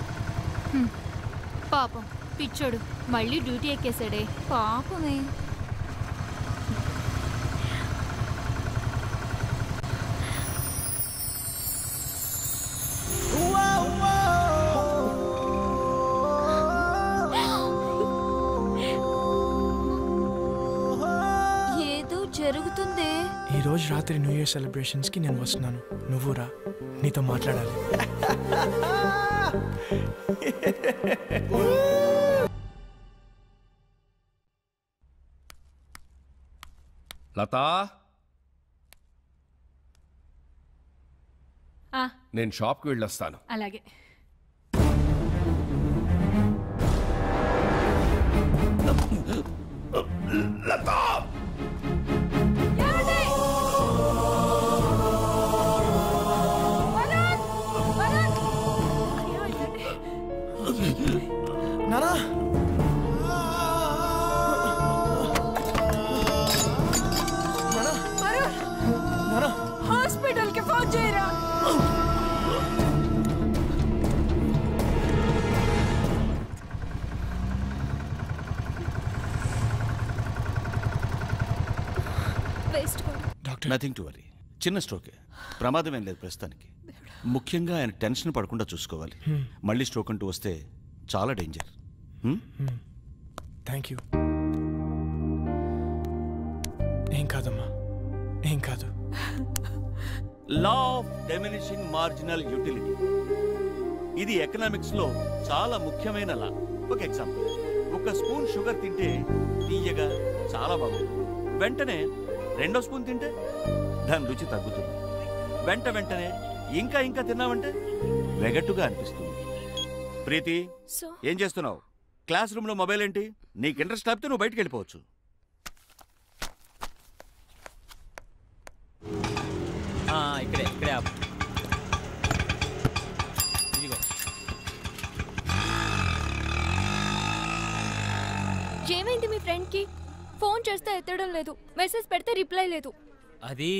పాపం పిచ్చోడు మళ్ళీ డ్యూటీ ఎక్కేశాడే. పాపమే. ఏదో జరుగుతుందే. ఈ రోజు రాత్రి న్యూ ఇయర్ సెలబ్రేషన్స్ కి నేను వస్తున్నాను, నువ్వు రా, నీతో మాట్లాడాలి. లతా, నేను షాప్కి వెళ్ళొస్తాను. అలాగే. లతా, నానా, హాస్పిటల్ కి ఫోన్ చేయరా. నథింగ్ టు వరీ, చిన్న స్ట్రోకే, ప్రమాదం ఏం లేదు ప్రస్తుతానికి. ముఖ్యంగా ఆయన టెన్షన్ పడకుండా చూసుకోవాలి. మళ్ళీ స్ట్రోక్ అంటూ వస్తే చాలా డేంజర్. Thank you. ఏం కాదమ్మా, ఏం కాదు. Law of diminishing marginal utility, ఇది ఎకనామిక్స్ లో చాలా ముఖ్యమైన లా. ఒక ఎగ్జాంపుల్, ఒక స్పూన్ షుగర్ తింటే తీయగా చాలా బాగుంది. వెంటనే 2వ స్పూన్ తింటే దాని రుచి తగ్గుతుంది. వెంటనే ఇంకా ఇంకా తిన్నావంటే వెగట్టుగా అనిపిస్తుంది. ప్రీతి, ఏం చేస్తున్నావు? క్లాస్ రూమ్ లో మొబైల్ ఏంటి? నీకు ఇంట్రెస్ట్ లేకపోతే నువ్వు బయటికి వెళ్ళిపోవచ్చు. ఇక్కడే ఆపు. ఇదిగో. ఏమైంది మీ ఫ్రెండ్ కి? ఫోన్ చేస్తే ఎత్తడం లేదు, మెసేజ్ పెడితే రిప్లై లేదు. అది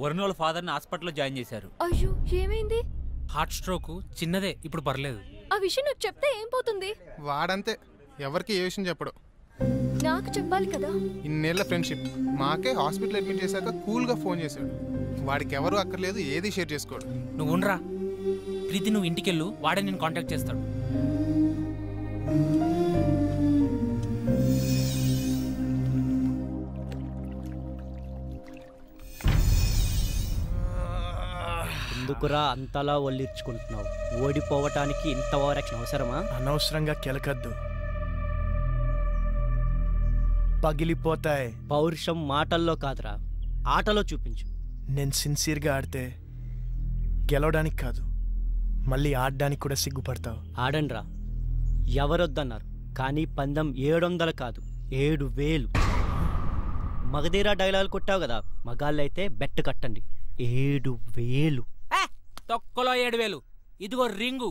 వరుణ్ వాళ్ళ ఫాదర్ని హాస్పిటల్లో జాయిన్ చేశారు. అయ్యో ఏమైంది? హార్ట్ స్ట్రోక్ చిన్నదే, ఇప్పుడు పర్లేదు. ఆ విషయం నాకు చెప్తే ఏం పోతుంది? వాడంతే, ఎవరికి ఏ విషయం చెప్పడు. నాకు చెప్పాలి కదా. ఇన్నేళ్ల ఫ్రెండ్షిప్, మాకే హాస్పిటల్ అడ్మిట్ చేశాక కూల్గా ఫోన్ చేశాడు. వాడికి ఎవరు అక్కర్లేదు, ఏది షేర్ చేసుకోడు. నువ్వు ఉండరా ప్రీతి, నువ్వు ఇంటికెళ్ళు, వాడే నేను కాంటాక్ట్ చేస్తాడు. ఎందుకురా అంతలా ఒళ్ళిర్చుకుంటున్నావు? ఓడిపోవటానికి ఇంత ఓవరాక్షన్ అవసరమా? అనవసరంగా కెలకద్దు, పగిలిపోతాయి. పౌరుషం మాటల్లో కాదురా, ఆటలో చూపించు. నేను సిన్సియర్గా ఆడితే గెలవడానికి కాదు, మళ్ళీ ఆడడానికి కూడా సిగ్గుపడతావు. ఆడండ్రా, ఎవరొద్దన్నారు, కానీ పందెం 700 కాదు 7000. మగధీరా డైలాగ్ కొట్టావు కదా, మగాళ్ళైతే బెట్ కట్టండి 7000. తొక్కలో 7000. ఇదిగో రింగు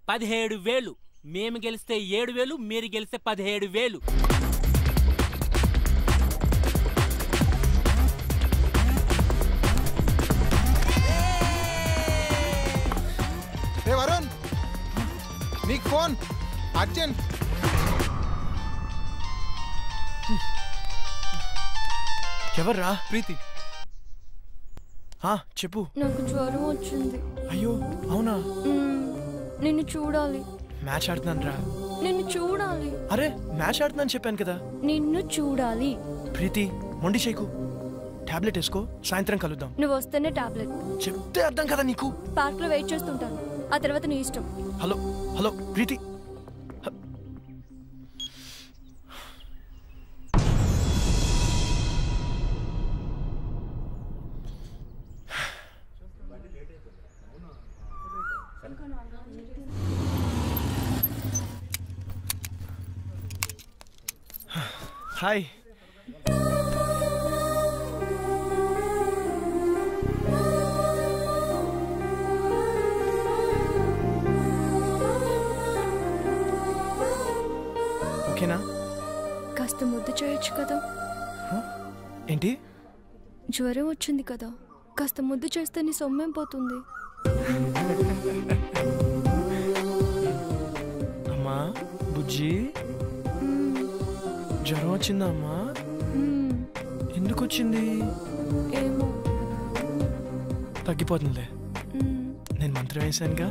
17,000. మేము గెలిస్తే 7,000, మీరు గెలిస్తే 17,000. ఏ వరుణ్, నీకు ఫోన్ అర్జెంట్. ఎవర్రా? ప్రీతి. చెప్పు. నాకు జ్వరం వచ్చింది. అయ్యో అవునా? నిన్ను చూడాలి. మ్యాచ్ ఆడుతున్నాను రా. నిన్ను చూడాలి. అరే మ్యాచ్ ఆడుతున్నాను చెప్పాను కదా. నిన్ను చూడాలి. ప్రీతి మొండి చేయకు, టాబ్లెట్ వేసుకో, సాయంత్రం కలుద్దాం. నువ్వు వస్తేనే టాబ్లెట్. చెప్తే అర్థం కదా నీకు. పార్క్ లో వెయిట్ చేస్తుంటాను, ఆ తర్వాత నీ ఇష్టం. హలో హలో ప్రీతి. హాయ్. ఓకేనా? కాస్త ముద్దు చేయొచ్చు కదా. ఏంటి? జ్వరం వచ్చింది కదా, కాస్త ముద్దు చేస్తే నీ సొమ్మేం పోతుంది. అమ్మా బుజ్జి, జ్వరం వచ్చిందా అమ్మా? ఎందుకు వచ్చింది? ఏమో. తగ్గిపోతుందిలే, నేను మంత్రం వేశానుగా.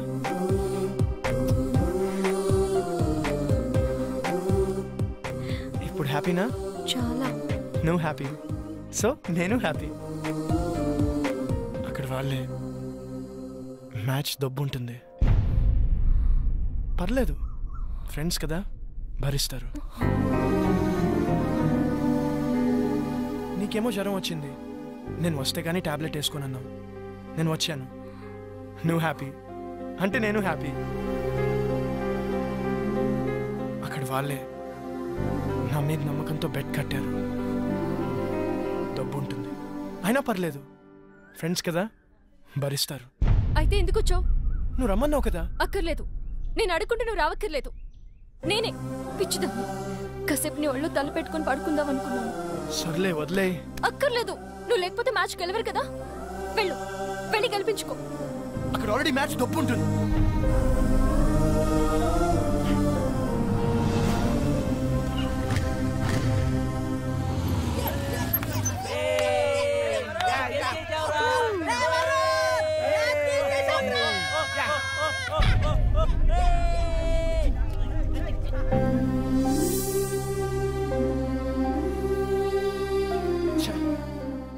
ఇప్పుడు హ్యాపీనా? చాలా. నువ్వు హ్యాపీ, సో నేను హ్యాపీ. అక్కడ వాళ్ళే మ్యాచ్ దబ్బు ఉంటుంది, పర్లేదు, ఫ్రెండ్స్ కదా, భరిస్తారు. నీకేమో జ్వరం వచ్చింది, నేను వస్తే కానీ టాబ్లెట్ వేసుకొని అన్నావు, నేను వచ్చాను, నువ్వు హ్యాపీ అంటే నేను హ్యాపీ. అక్కడ వాళ్ళే నా మీద నమ్మకంతో బెడ్ కట్టారు, డబ్బు ఉంటుంది, అయినా పర్లేదు, ఫ్రెండ్స్ కదా, భరిస్తారు. అయితే ఎందుకు వచ్చావు? నువ్వు రమ్మన్నావు కదా. అక్కర్లేదు, నేను అడుగుంటే నువ్వు రావక్కర్లేదు. నేనే పిచ్చిదాన్ని, కాసేపు నీ ఒళ్ళు తల పెట్టుకొని పడుకుందాం అనుకున్నాను. సర్లే వదిలే. అక్కర్లేదు, నువ్వు లేకపోతే మ్యాచ్ గెలవరు కదా. వెళ్ళు, వెళ్ళి గెలిపించుకో. అక్కడ ఆల్రెడీ మ్యాచ్ డబ్బు ఉంటుంది.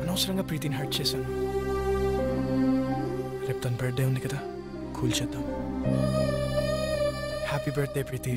అనవసరంగా ప్రీతిని హర్ట్ చేశాను. రేపు తన బర్త్డే ఉంది కదా, కూల్ చేద్దాం. హ్యాపీ బర్త్డే ప్రీతి.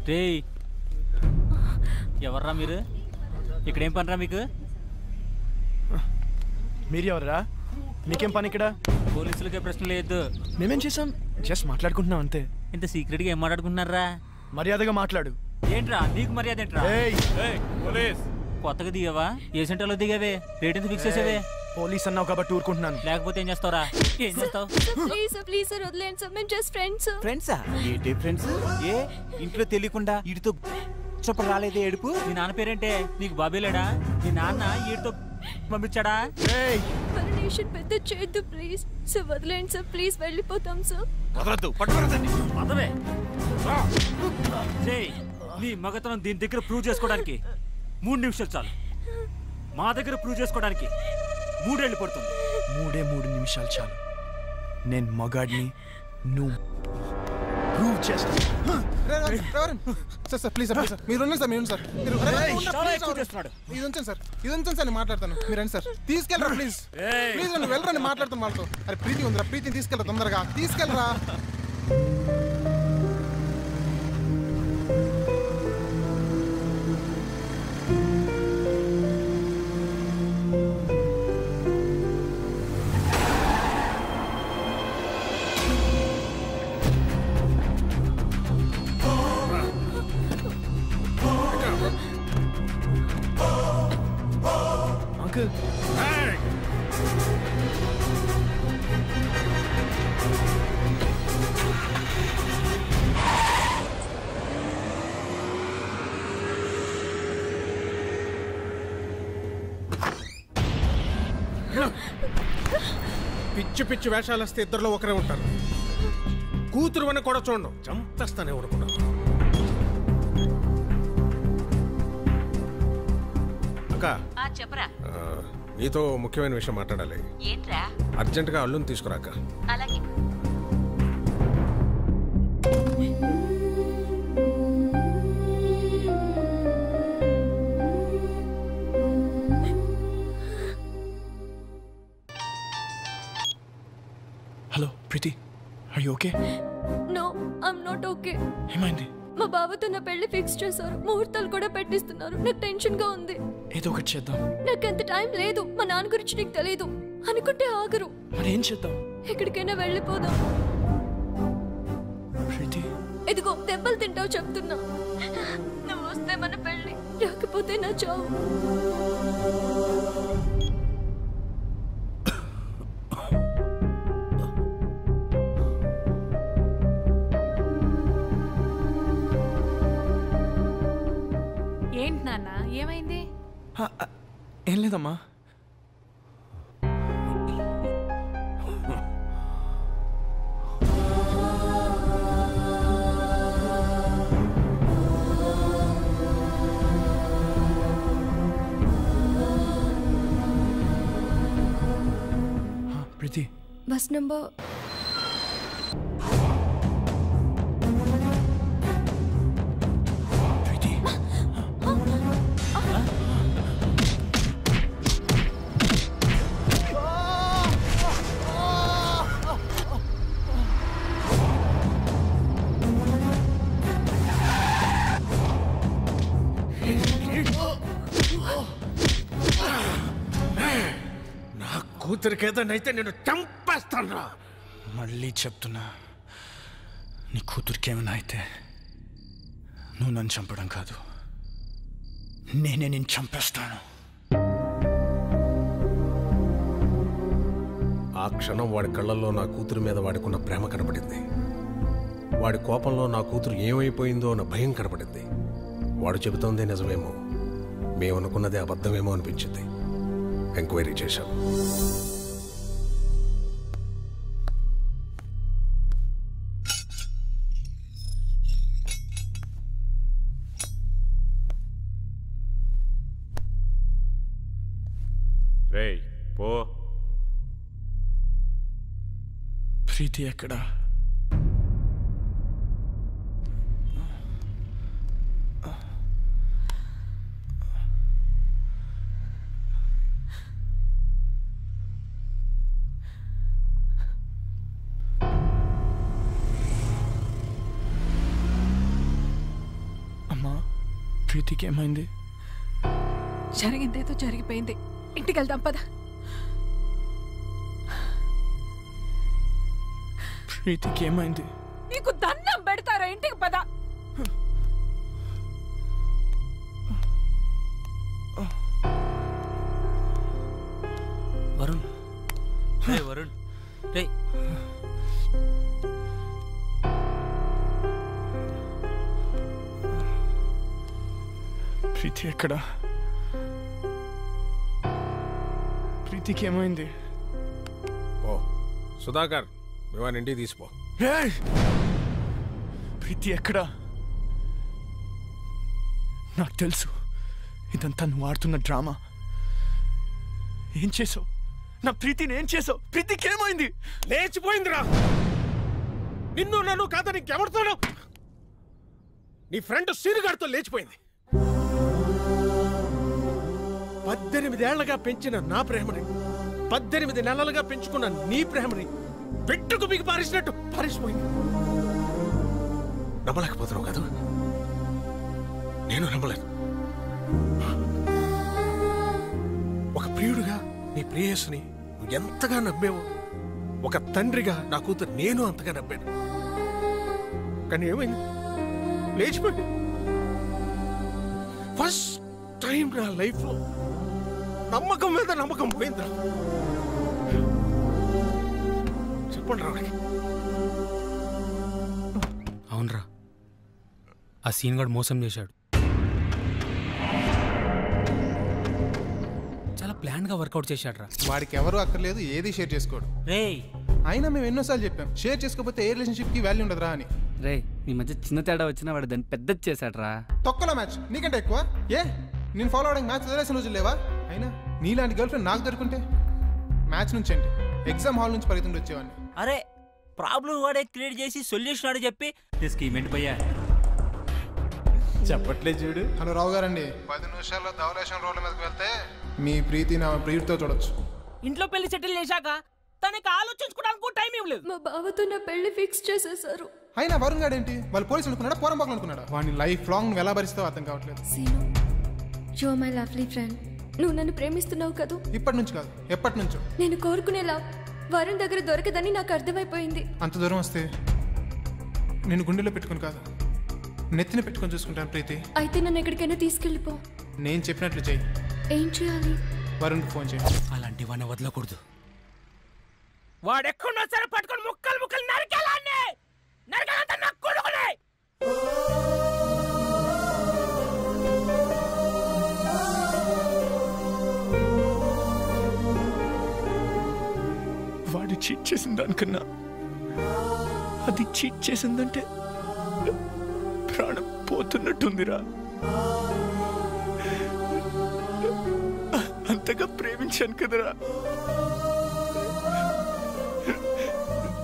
రే ఎవర్రా మీరు? ఇక్కడేం పనిరా మీకు? మీరు ఎవర్రా? మీకేం పని ఇక్కడ? పోలీసులకే ప్రశ్న లేదు. మేమేం చేసాం? జస్ట్ మాట్లాడుకుంటున్నాం అంతే. ఇంత సీక్రెట్గా ఏం మాట్లాడుకుంటున్నారా? మర్యాదగా మాట్లాడు. ఏంట్రా నీకు మర్యాద ఏంట్రా? పోలీస్ కొత్తగా దిగావా? ఏ సెంటర్లో దిగావే? రేట్ ఎంత ఫిక్స్ చేసావే? పోలీస్ అన్నావు కాబట్టి ఊరుకుంటున్నాను. లేకపోతే ఏం చేస్తావురా? ఏం చేస్తావు? ప్లీజ్ సార్ వదిలేండి సార్, మేము జస్ట్ ఫ్రెండ్స్. ఫ్రెండ్సా? ఏంటి ఫ్రెండ్స్? ఏ ఇంట్లో తెలియకుండా వీడితో చొప్ప రాలేదే ఏడుపు? నీ నాన్న పేరేంటే? నీకు బాబేలేడా? నీ నాన్న వీడితో పంపించాడా? పర్మిషన్ పెద్ద చేయొద్దు ప్లీజ్ సార్, వదిలేండి సార్ ప్లీజ్, వెళ్ళిపోతాం సార్. వదలద్దు, పట్టుకోరదండి. పదవే నీ మగతనం దీని దగ్గర ప్రూవ్ చేసుకోవడానికి 3 నిమిషాలు చాలు. మా దగ్గర ప్రూవ్ చేసుకోవడానికి 3 ఏళ్ళు పడుతుంది. 3 నిమిషాలు చాలు. నేను మగాడిని, నువ్వు ప్రూవ్ చేస్తా. సార్ ప్లీజ్ సార్, మీరు ఉండండి సార్, మీరు సార్, ఇది ఉంచండి సార్, నేను మాట్లాడతాను. మీరు రండి సార్, తీసుకెళ్ళరా ప్లీజ్ ప్లీజ్, నువ్వు వెళ్ళరండి, మాట్లాడతాను వాళ్ళతో. అరే ప్రీతి ఉందిరా, ప్రీతిని తీసుకెళ్ళరా, తొందరగా తీసుకెళ్ళరా. అంకుల్ పిచ్చి పిచ్చి వేషాలు వస్తే ఇద్దరులో ఒకరే ఉంటారు. కూతురు అని కూడా చూడండి, చంపేస్తానే అనుకున్నాను. అక్క చెప్పరా. నీతో ముఖ్యమైన విషయం మాట్లాడాలి. ఏంట్రా? అర్జెంటుగా అల్లుని తీసుకురాక. అలాగే. Hello Preethi, are you okay? No I'm not okay. ఏమైంది? మా బావతో నా పెళ్లి ఫిక్స్ చేశారు, ముహూర్తాలు కూడా పెట్టిస్తున్నారు. నాకు టెన్షన్ గా ఉంది. ఏదో ఒకటి చేద్దాం. నాకు అంత టైం లేదు. మా నాన్న గురించి నీకు తెలియదు అనుకుంటే ఆగరు. మరి ఏం చేద్దాం? ఎక్కడికైనా వెళ్ళిపోదాం. ప్రీతి ఇదిగో దెబ్బలు తింటావు చెప్తున్నా. నువ్వు వస్తే మన పెళ్లి, రాకపోతే నా చావు. ఏంటి నాన్న, ఏమైంది? ఏం లేదమ్మా. ప్రీతి బస్ నంబర్ కూతురికేదైతే నేను చంపేస్తాను. మళ్ళీ చెప్తున్నా, నీ కూతురికి ఏమైనా అయితే నువ్వు నన్ను చంపడం కాదు, నేనే నేను చంపేస్తాను. ఆ క్షణం వాడి కళ్ళల్లో నా కూతురు మీద వాడికున్న ప్రేమ కనపడింది. వాడి కోపంలో నా కూతురు ఏమైపోయిందో అన్న భయం కనపడింది. వాడు చెబుతోందే నిజమేమో, మేమనుకున్నదే అబద్ధమేమో అనిపించింది. ఎంక్వైరీ చేశాం. రేయ్ పో. ప్రీతి ఎక్కడా? ప్రీతికి ఏమైంది? జరిగిందేదో జరిగిపోయింది. ఇంటికి వెళ్దాం పద. ప్రీతికి ఏమైంది? నీకు దండం పెడతారా? ఇంటికి పద. వరుణ్ రే వరుణ్ రే ప్రీతి ఎక్కడ? ప్రీతికి ఏమైంది? ఓ సుధాకర్, మేమని ఇంటికి తీసిపో. ప్రీతి ఎక్కడ? నాకు తెలుసు ఇదంతా నువ్వు ఆడుతున్న డ్రామా. ఏం చేసావు? నా ప్రీతిని ఏం చేసావు? ప్రీతికి ఏమైంది? లేచిపోయిందిరా. నిన్ను నన్ను కాదని ఇంకెవరితోనో నీ ఫ్రెండ్ సీనుగాడితో లేచిపోయింది. 18 ఏళ్లగా పెంచిన నా ప్రేమని, 18 నెలలుగా పెంచుకున్న నీ ప్రేమని పెట్టుకు మీకు పారేసినట్టు పారేసిపోయింది. నమ్మలేకపోతున్నావు కదా? నేను నమ్మలేదు. ఒక ప్రియుడిగా నీ ప్రేయస్ని నువ్వు ఎంతగా నమ్మేవో, ఒక తండ్రిగా నా కూతురు నేను అంతగా నమ్మాను. కానీ ఏమైంది? లేచిపోయింది. ఫస్ట్ టైం నా లైఫ్లో నమ్మకం మీద నమ్మకం పోయిందిరా. చెప్పండి రా. అవునరా, ఆ సీన్ గడు మోసం చేశాడు. చాలా ప్లాన్ గా వర్కౌట్ చేశాడు రా. వాడికి ఎవరు అక్కర్లేదు, ఏది షేర్ చేసుకోడు. రే అయినా మేము ఎన్నోసార్లు చెప్పాం, షేర్ చేసుకోకపోతే ఏ రిలేషన్షిప్ కి వాల్యూ ఉండదురా అని. రే నీ మధ్య చిన్న తేడా వచ్చినా వాడు దాన్ని పెద్దది చేశాడు రా. తొక్కల మ్యాచ్ నీకంటే ఎక్కువ. ఏ నేను ఫాలో అవడానికి మ్యాచ్ వదిలేసిన రోజులు లేవా? అయినా నీలాంటి గర్ల్ ఫ్రెండ్ నాకు దొరుకుంటే మ్యాచ్ నుంచి అంటే ఎగ్జామ్ హాల్ నుంచి పరిగెత్తుండి వచ్చేవాడిని. అరే ప్రాబ్లం వాడే క్రియేట్ చేసి సొల్యూషన్ వాడే చెప్పి స్కీమెంట్ పోయా చెప్పట్లేదు చూడు. హలో రావు గారండి, 10 నిమిషాల్లో ధవలేశం రోడ్ల మీదకి వెళ్తే మీ ప్రీతి నా ప్రియుడితో చూడొచ్చు. ఇంట్లో పెళ్లి సెటిల్ చేశాక తనకి ఆలోచించుకోవడానికి టైం ఇవ్వలేదు. మా బావతో నా పెళ్లి ఫిక్స్ చేసేసారు. అయినా వరుణ్ గారు ఏంటి, వాళ్ళు పోలీసులు అనుకున్నాడా పోరంబాకులు అనుకున్నాడా? వాడిని లైఫ్ లాంగ్ నువ్వు ఎలా భరిస్తావు అర్థం కావట్లేదు. Seenu, you are my lovely friend. నువ్వు నన్ను ప్రేమిస్తున్నావు కదూ? ఇప్పటి నుంచి కాదు, ఎప్పటి నుంచో. నేను కోరుకునేలా వరుణ్ దగ్గర దొరకదని నాకు అర్థమైపోయింది. అంత దూరం వస్తే నేను గుండెలో పెట్టుకుని కాదు, నెత్తిన పెట్టుకొని చూసుకుంటాను ప్రీతి. అయితే నన్ను ఎక్కడికైనా తీసుకెళ్ళిపో. నేను చెప్పినట్లు చెయ్యి. ఏం చేయాలి? వరుణ్కి ఫోన్ చేయి. అలాంటి వాడిని వదలకూడదు. వాడెక్కడున్నా సరే పట్టుకొని ముక్కలు ముక్కలు నరికేలాన్ని నరకాలంటే నాకు కొడుకునే. వాడు చీట్ చేసిన దానికన్నా అది చీట్ చేసిందంటే ప్రాణం పోతున్నట్టుందిరా. అంతగా ప్రేమించాను కదరా.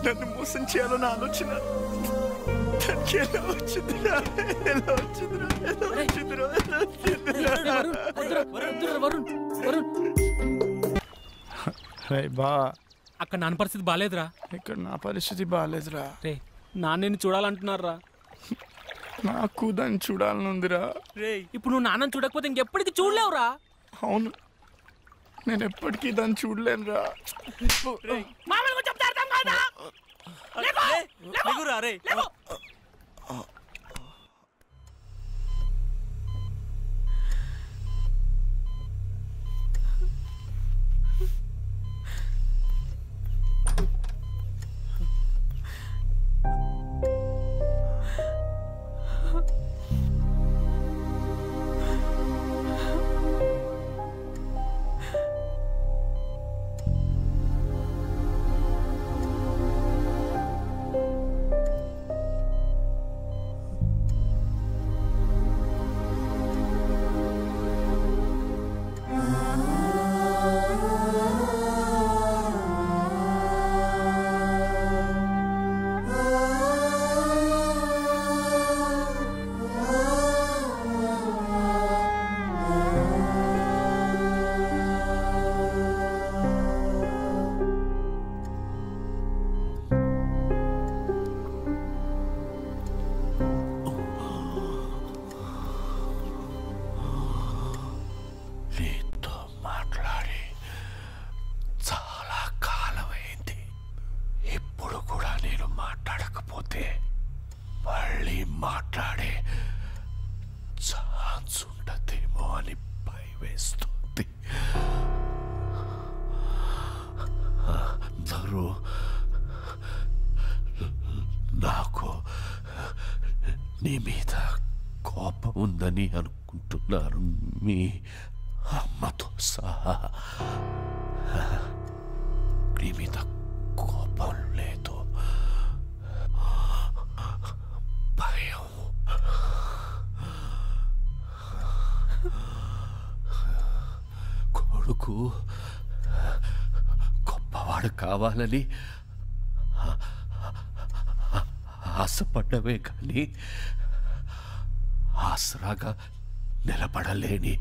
నన్ను మోసం చేయాలన్న ఆలోచన దానికి ఎలా వచ్చిందిరా? ఎలా వచ్చిందిరా? ఎలా వచ్చిందిరా? బా అక్కడ నాన్న పరిస్థితి బాగాలేదురా. ఇక్కడ నా పరిస్థితి బాగాలేదురా. రే నాన్నని చూడాలంటున్నారా? నాకు దాన్ని చూడాలని ఉందిరా. రే ఇప్పుడు నువ్వు నాన్నని చూడకపోతే ఇంకెప్పటికీ చూడలేవురా. అవును, నేను ఎప్పటికీ దాన్ని చూడలేనురా. మామూలుగా చెప్తే అర్థం కాదా? లేకురా రే. లేకపోతే మళ్ళీ మాట్లాడే ఛాన్స్ ఉండదేమో అని భయవేస్తుంది. అందరూ నాకు నీ మీద కోపం ఉందని అనుకుంటున్నారు, మీ అమ్మతో సహా. నీ మీద కోపం లేదు, భయం. కొడుకు గొప్పవాడు కావాలని ఆశపడ్డమే కానీ ఆసరాగా నిలబడలేని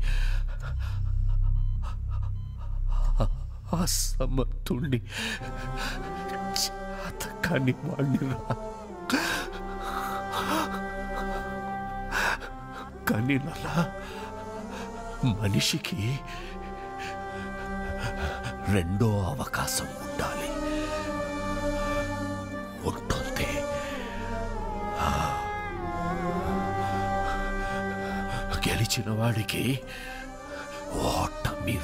అసమర్థుణ్ణి, చేతకాని వాణ్ణిరా. కానీ నలా మనిషికి రెండో అవకాశం ఉండాలి, ఉంటుంది. గెలిచిన వాడికి ఓటమి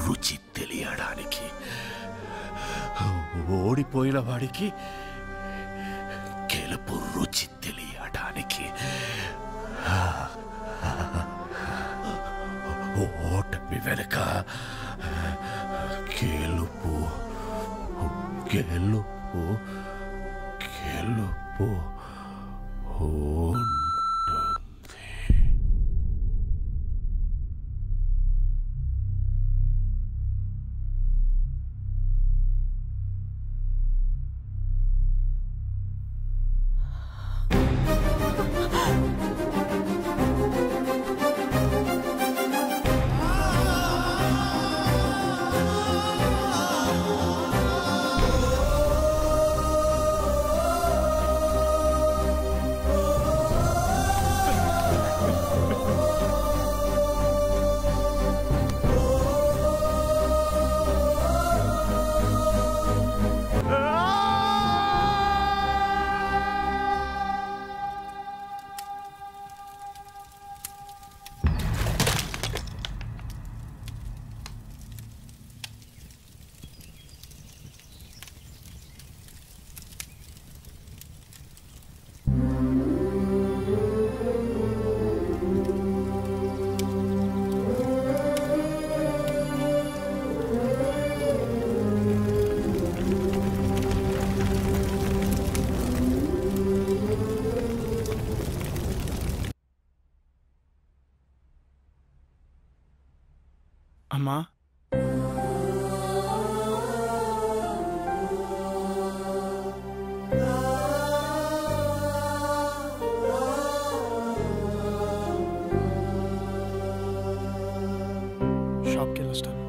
రుచి తెలియడానికి, ఓడిపోయిన వాడికి గెలుపు రుచి తెలియడానికి, ఓటమి వెనుక గెలుపు గెలుపు గెలుపు అమ్మా. షాప్కి వెళ్ళొస్తాను.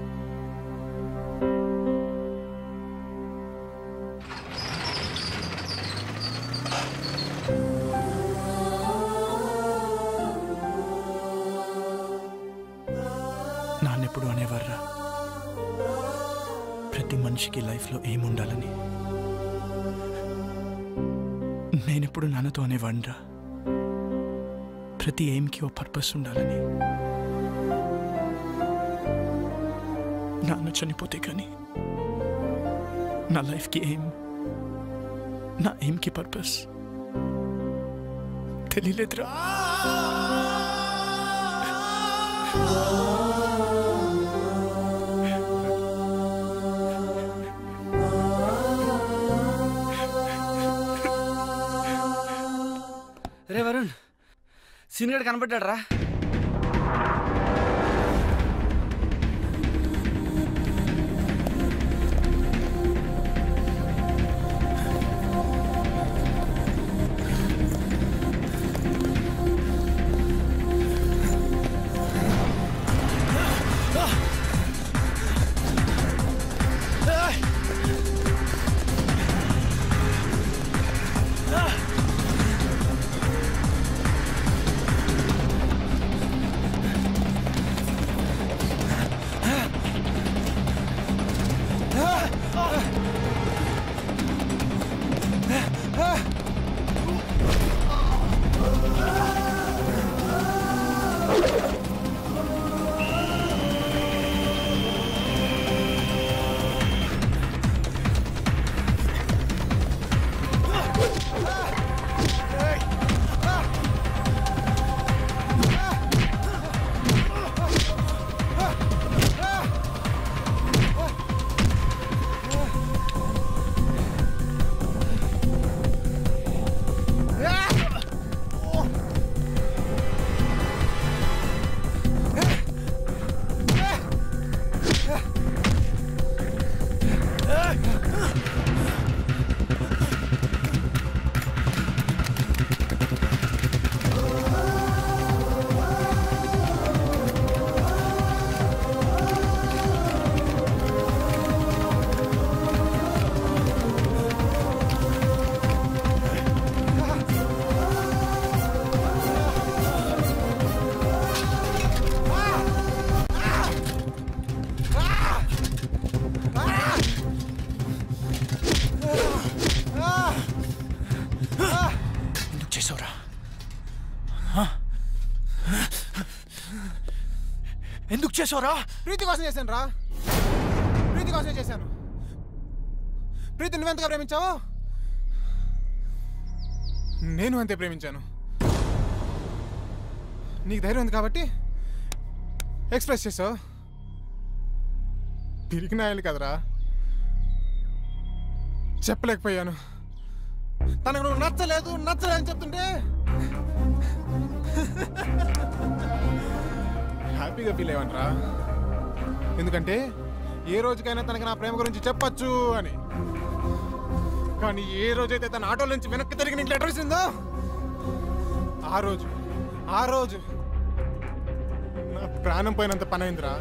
నాన్నెప్పుడు అనేవారా, ప్రతి మనిషికి లైఫ్లో ఏముండాలని. నేనెప్పుడు నాన్నతో అనేవాడిరా, ప్రతి ఎయిమ్కి ఓ పర్పస్ ఉండాలని. నాన్న చనిపోతే కానీ నా లైఫ్కి ఎయిమ్, నా ఎయిమ్కి పర్పస్ తెలియలేదురా. రే వరుణ్, సీనియర్ కనబడ్డాడు రా. ఎందుకు చేసావురా? ప్రీతి కోసం చేశాను రా, ప్రీతి కోసమే చేశాను. ప్రీతి నువ్వెంతగా ప్రేమించావు, నేను అంతే ప్రేమించాను. నీకు ధైర్యం ఉంది కాబట్టి ఎక్స్ప్రెస్ చేసావు. పిరికినాయాలి కదరా, చెప్పలేకపోయాను. తనకు నువ్వు నచ్చలేదు అని చెప్తుంటే హ్యాపీగా ఫీల్ అయ్యావనరా. ఎందుకంటే ఏ రోజుకైనా తనకి నా ప్రేమ గురించి చెప్పచ్చు అని. కానీ ఏ రోజైతే తన ఆటోల నుంచి వెనక్కి తిరిగి నీకు లెటర్ ఇచ్చిందో ఆ రోజు నా ప్రాణం పోయినంత పని అయిందిరా.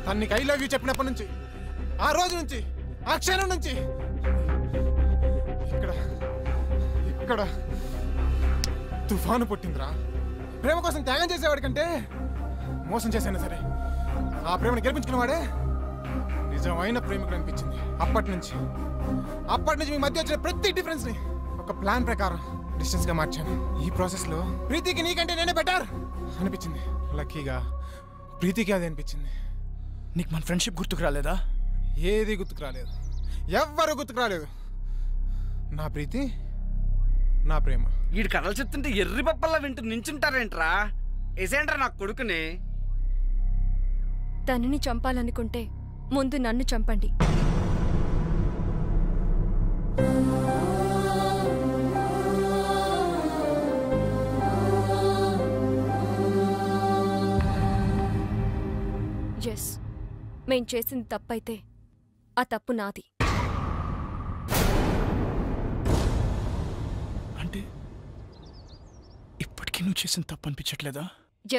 తనకి ఐ లవ్ యూ చెప్పినప్పటి నుంచి, ఆ రోజు నుంచి, ఆ క్షణం నుంచి ఇక్కడ తుఫాను పుట్టిందిరా. ప్రేమ కోసం త్యాగం చేసేవాడి కంటే మోసం చేశాను సరే, ఆ ప్రేమను గెలిపించుకున్నవాడే నిజమైన ప్రేమికుడు అనిపించింది. అప్పటి నుంచి మీ మధ్య వచ్చిన ప్రతి డిఫరెన్స్ ని ఒక ప్లాన్ ప్రకారం డిస్టెన్స్ గా మార్చాను. ఈ ప్రాసెస్ లో ప్రీతికి నీకంటే నేనే బెటర్ అనిపించింది. లక్కీగా ప్రీతికి అది అనిపించింది. నీకు మన ఫ్రెండ్షిప్ గుర్తుకు రాలేదా? ఏది గుర్తుకు రాలేదు, ఎవ్వరూ గుర్తుకు రాలేదు. నా ప్రీతి, నా ప్రేమ. వీడి కథలు చెప్తుంటే ఎర్రి పప్పల్లా వింటూ నించుంటారేంట్రా? ఏసేంట్రా నా కొడుకుని. తనని చంపాలనుకుంటే ముందు నన్ను చంపండి. ఎస్, మేం చేసింది తప్పైతే ఆ తప్పు నాది. అంటే ఇప్పటికీ నువ్వు చేసిన తప్పు అనిపించట్లేదా?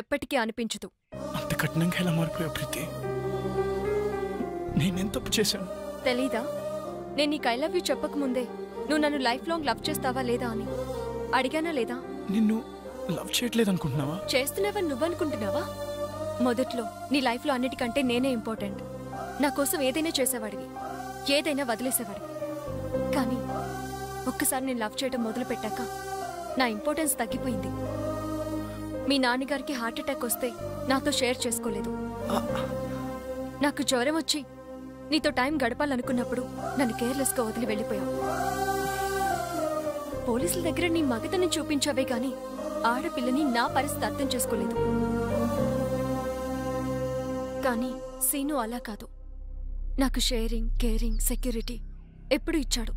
ఎప్పటికీ అనిపించదు. అంత కఠినంగా ఎలా మారిపోయావు ప్రీతి? నేనేం తప్పు చేశాను? తెలీదా? నేను నీకు ఐ లవ్ యూ చెప్పకముందే నువ్వు నన్ను లైఫ్ లాంగ్ లవ్ చేస్తావా లేదా అని అడిగానా లేదా? నిన్ను లవ్ చేయట్లేదు అనుకుంటున్నావా? చేస్తున్నావని నువ్వనుకుంటున్నావా? మొదట్లో నీ లైఫ్లో అన్నిటికంటే నేనే ఇంపార్టెంట్. నా కోసం ఏదైనా చేసేవాడివి, ఏదైనా వదిలేసేవాడివి. కానీ ఒక్కసారి నేను లవ్ చేయడం మొదలు పెట్టాక నా ఇంపార్టెన్స్ తగ్గిపోయింది. మీ నాన్నగారికి హార్ట్ అటాక్ వస్తే నాతో షేర్ చేసుకోలేదు. నాకు జ్వరం వచ్చి నీతో టైం గడపాలనుకున్నప్పుడు నన్ను కేర్లెస్గా వదిలి వెళ్ళిపోయావు. పోలీసుల దగ్గర నీ మగతనం చూపించావే గాని ఆడపిల్లని నా పరిస్థితి అర్థం చేసుకోలేదు. కానీ సీను అలా కాదు. నాకు షేరింగ్, కేరింగ్, సెక్యూరిటీ ఎప్పుడు ఇచ్చాడు.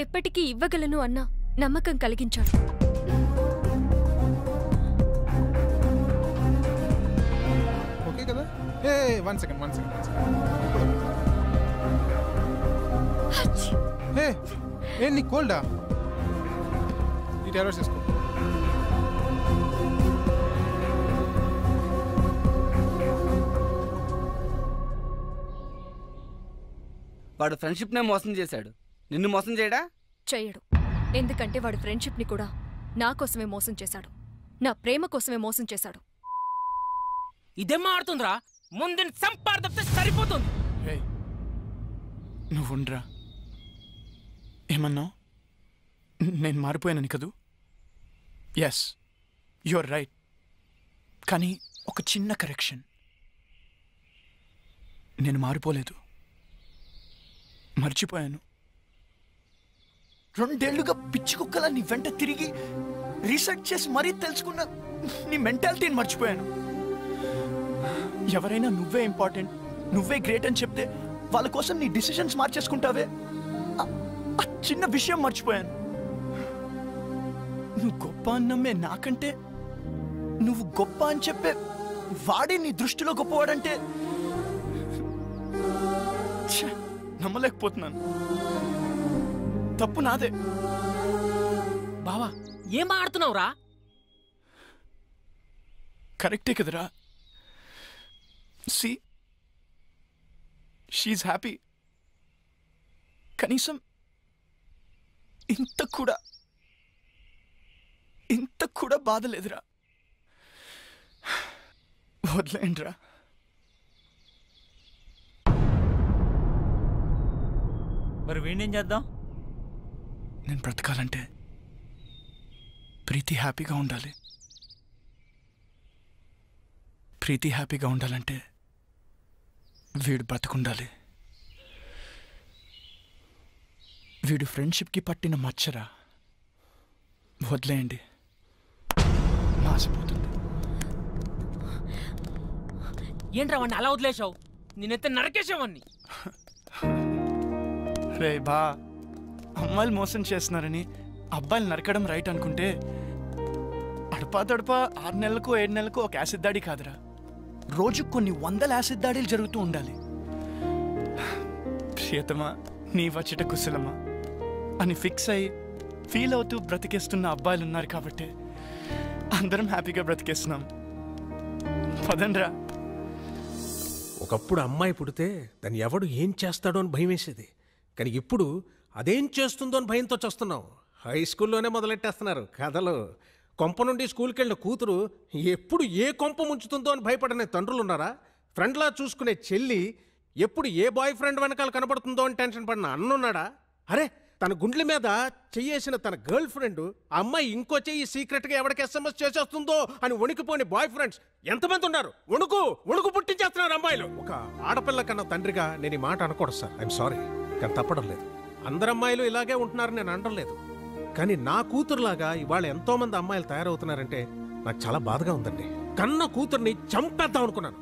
ఎప్పటికీ ఇవ్వగలను అన్న నమ్మకం కలిగించాడు. ఓకే కదా? One second. నీ కోల్డా? ఈ టాబ్లెట్స్ తీసుకో. వాడు ఫ్రెండ్షిప్ నే మోసం చేశాడు, నిన్ను మోసం చేయడా? చెయ్యడు. ఎందుకంటే వాడు ఫ్రెండ్షిప్ ని కూడా నా కోసమే మోసం చేశాడు, నా ప్రేమ కోసమే మోసం చేశాడు. ఇదేం ఆడుతుందిరా? ముందు సంపాదిస్తే సరిపోతుంది. నువ్వుండ్రా. ఏమన్నావు? నేను మారిపోయానని కదూ? Yes, your right. కానీ ఒక చిన్న కరెక్షన్. నేను మారిపోలేదు, మర్చిపోయాను. 2 ఏళ్లుగా పిచ్చి కుక్కలా నీ వెంట తిరిగి రీసెర్చ్ చేసి మరీ తెలుసుకున్న నీ మెంటాలిటీని మర్చిపోయాను. ఎవరైనా నువ్వే ఇంపార్టెంట్, నువ్వే గ్రేట్ అని చెప్తే వాళ్ళ కోసం నీ డిసిషన్స్ మార్చేసుకుంటావే, ఆ చిన్న విషయం మర్చిపోయాను. నువ్వు గొప్ప అన్నమ్మే నాకంటే నువ్వు గొప్ప అని చెప్పే వాడే నీ దృష్టిలో గొప్పవాడంటే నమ్మలేకపోతున్నాను. తప్పు నాదే. బావా ఏం ఆడుతున్నావురా? కరెక్టే కదరా. See, she happy. కనీసం ఇంత కూడా బాధ లేదురా. వదిలేండిరా. మరి వీణేం చేద్దాం? నేను బ్రతకాలంటే ప్రీతి హ్యాపీగా ఉండాలి. ప్రీతి హ్యాపీగా ఉండాలంటే వీడు బతుకుండాలి. వీడు ఫ్రెండ్షిప్కి పట్టిన మచ్చరా, వదిలేయండి, మాసిపోతుంది. ఏంట్రా వాడిని అలా వదిలేసావు? నేనైతే నరకేసావాన్ని. రే బా, అమ్మాయిలు మోసం చేస్తున్నారని అబ్బాయిలు నరకడం రైట్ అనుకుంటే అడపా 6 నెలలకు 7 నెలలకు ఒక యాసిడ్ దాడి కాదురా, రోజుకు కొన్ని 100 యాసిడ్ దాడులు జరుగుతూ ఉండాలి. ప్రియతమా నీ వచ్చట కుశలమా అని ఫిక్స్ అయ్యి ఫీల్ అవుతూ బ్రతికేస్తున్న అబ్బాయిలు ఉన్నారు కాబట్టి అందరం హ్యాపీగా బ్రతికేస్తున్నాం. పదండ్రా. ఒకప్పుడు అమ్మాయి పుడితే దాన్ని ఎవడు ఏం చేస్తాడో అని భయం వేసేది, కానీ ఇప్పుడు అదేం చేస్తుందో అని భయంతో చేస్తున్నాం. హై స్కూల్లోనే మొదలెట్టేస్తున్నారు కథలు. కొంప నుండి స్కూల్కి వెళ్ళిన కూతురు ఎప్పుడు ఏ కొంప ముంచుతుందో అని భయపడనే తండ్రులు ఉన్నారా? ఫ్రెండ్లా చూసుకునే చెల్లి ఎప్పుడు ఏ బాయ్ ఫ్రెండ్ వెనకాల కనబడుతుందో అని టెన్షన్ పడిన అన్నున్నాడా? అరే, తన గుండెల మీద చెయ్యేసిన తన గర్ల్ ఫ్రెండ్ ఆ అమ్మాయి ఇంకో చెయ్యి సీక్రెట్గా ఎవరికి SMS చేసేస్తుందో అని వణికిపోని బాయ్ ఫ్రెండ్స్ ఎంతమంది ఉన్నారు? వణుకు పుట్టించేస్తున్నారు అమ్మాయిలు. ఒక ఆడపిల్ల కన్నా తండ్రిగా నేను ఈ మాట అనకూడదు సార్, ఐఎమ్ సారీ, కానీ తప్పడం లేదు. అందరు అమ్మాయిలు ఇలాగే ఉంటున్నారని నేను అనడం లేదు, కానీ నా కూతురులాగా ఇవాళ ఎంతో మంది అమ్మాయిలు తయారవుతున్నారంటే నాకు చాలా బాధగా ఉందండి. కన్న కూతుర్ని చంపేద్దాం అనుకున్నాను,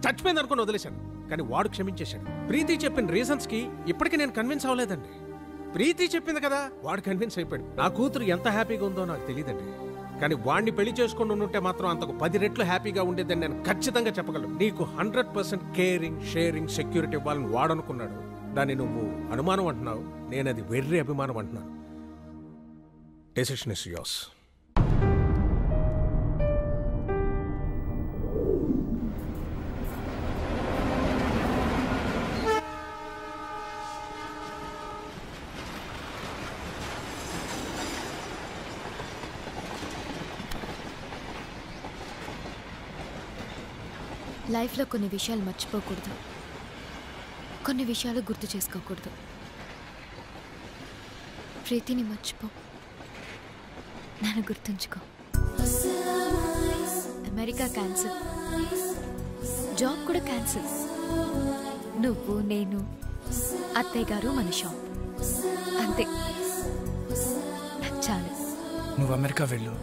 చచ్చిపోయింది అనుకుని వదిలేశాను, కానీ వాడు క్షమించేశాడు. ప్రీతి చెప్పిన రీజన్స్ కి ఇప్పటికీ నేను కన్విన్స్ అవ్వలేదండి. ప్రీతి చెప్పింది కదా, వాడు కన్విన్స్ అయిపోయాడు. నా కూతురు ఎంత హ్యాపీగా ఉందో నాకు తెలియదండి, కానీ వాడిని పెళ్లి చేసుకుని ఉంటే మాత్రం అంతకు 10 రెట్లు హ్యాపీగా ఉండేదని నేను ఖచ్చితంగా చెప్పగలను. నీకు 100% కేరింగ్, షేరింగ్, సెక్యూరిటీ ఇవ్వాలని వాడనుకున్నాడు. దాన్ని నువ్వు అనుమానం అంటున్నావు, నేను అది వెర్రి అభిమానం అంటున్నాను. Decision is yours. లైఫ్లో కొన్ని విషయాలు మర్చిపోకూడదు, కొన్ని విషయాలు గుర్తు చేసుకోకూడదు. ప్రీతిని మర్చిపో, నన్ను గుర్తుంచుకో. అమెరికా క్యాన్సిల్, జాబ్ కూడా క్యాన్సిల్. నువ్వు, నేను, అత్తయ్య గారు, మన షాప్, అంతే. నాకు చాలు. నువ్వు అమెరికా వెళ్ళు.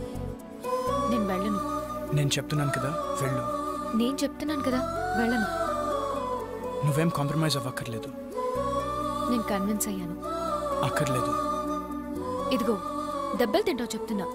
నేను వెళ్ళను. నేను చెప్తున్నాను కదా, వెళ్ళు. నేను చెప్తున్నాను కదా, వెళ్ళను. నువ్వేం కాంప్రమైజ్ అవ్వక్కర్లేదు. నేను కన్విన్స్ అయ్యాను. అక్కర్లేదు. ఇదిగో దెబ్బలు తింటావు చెప్తున్నా.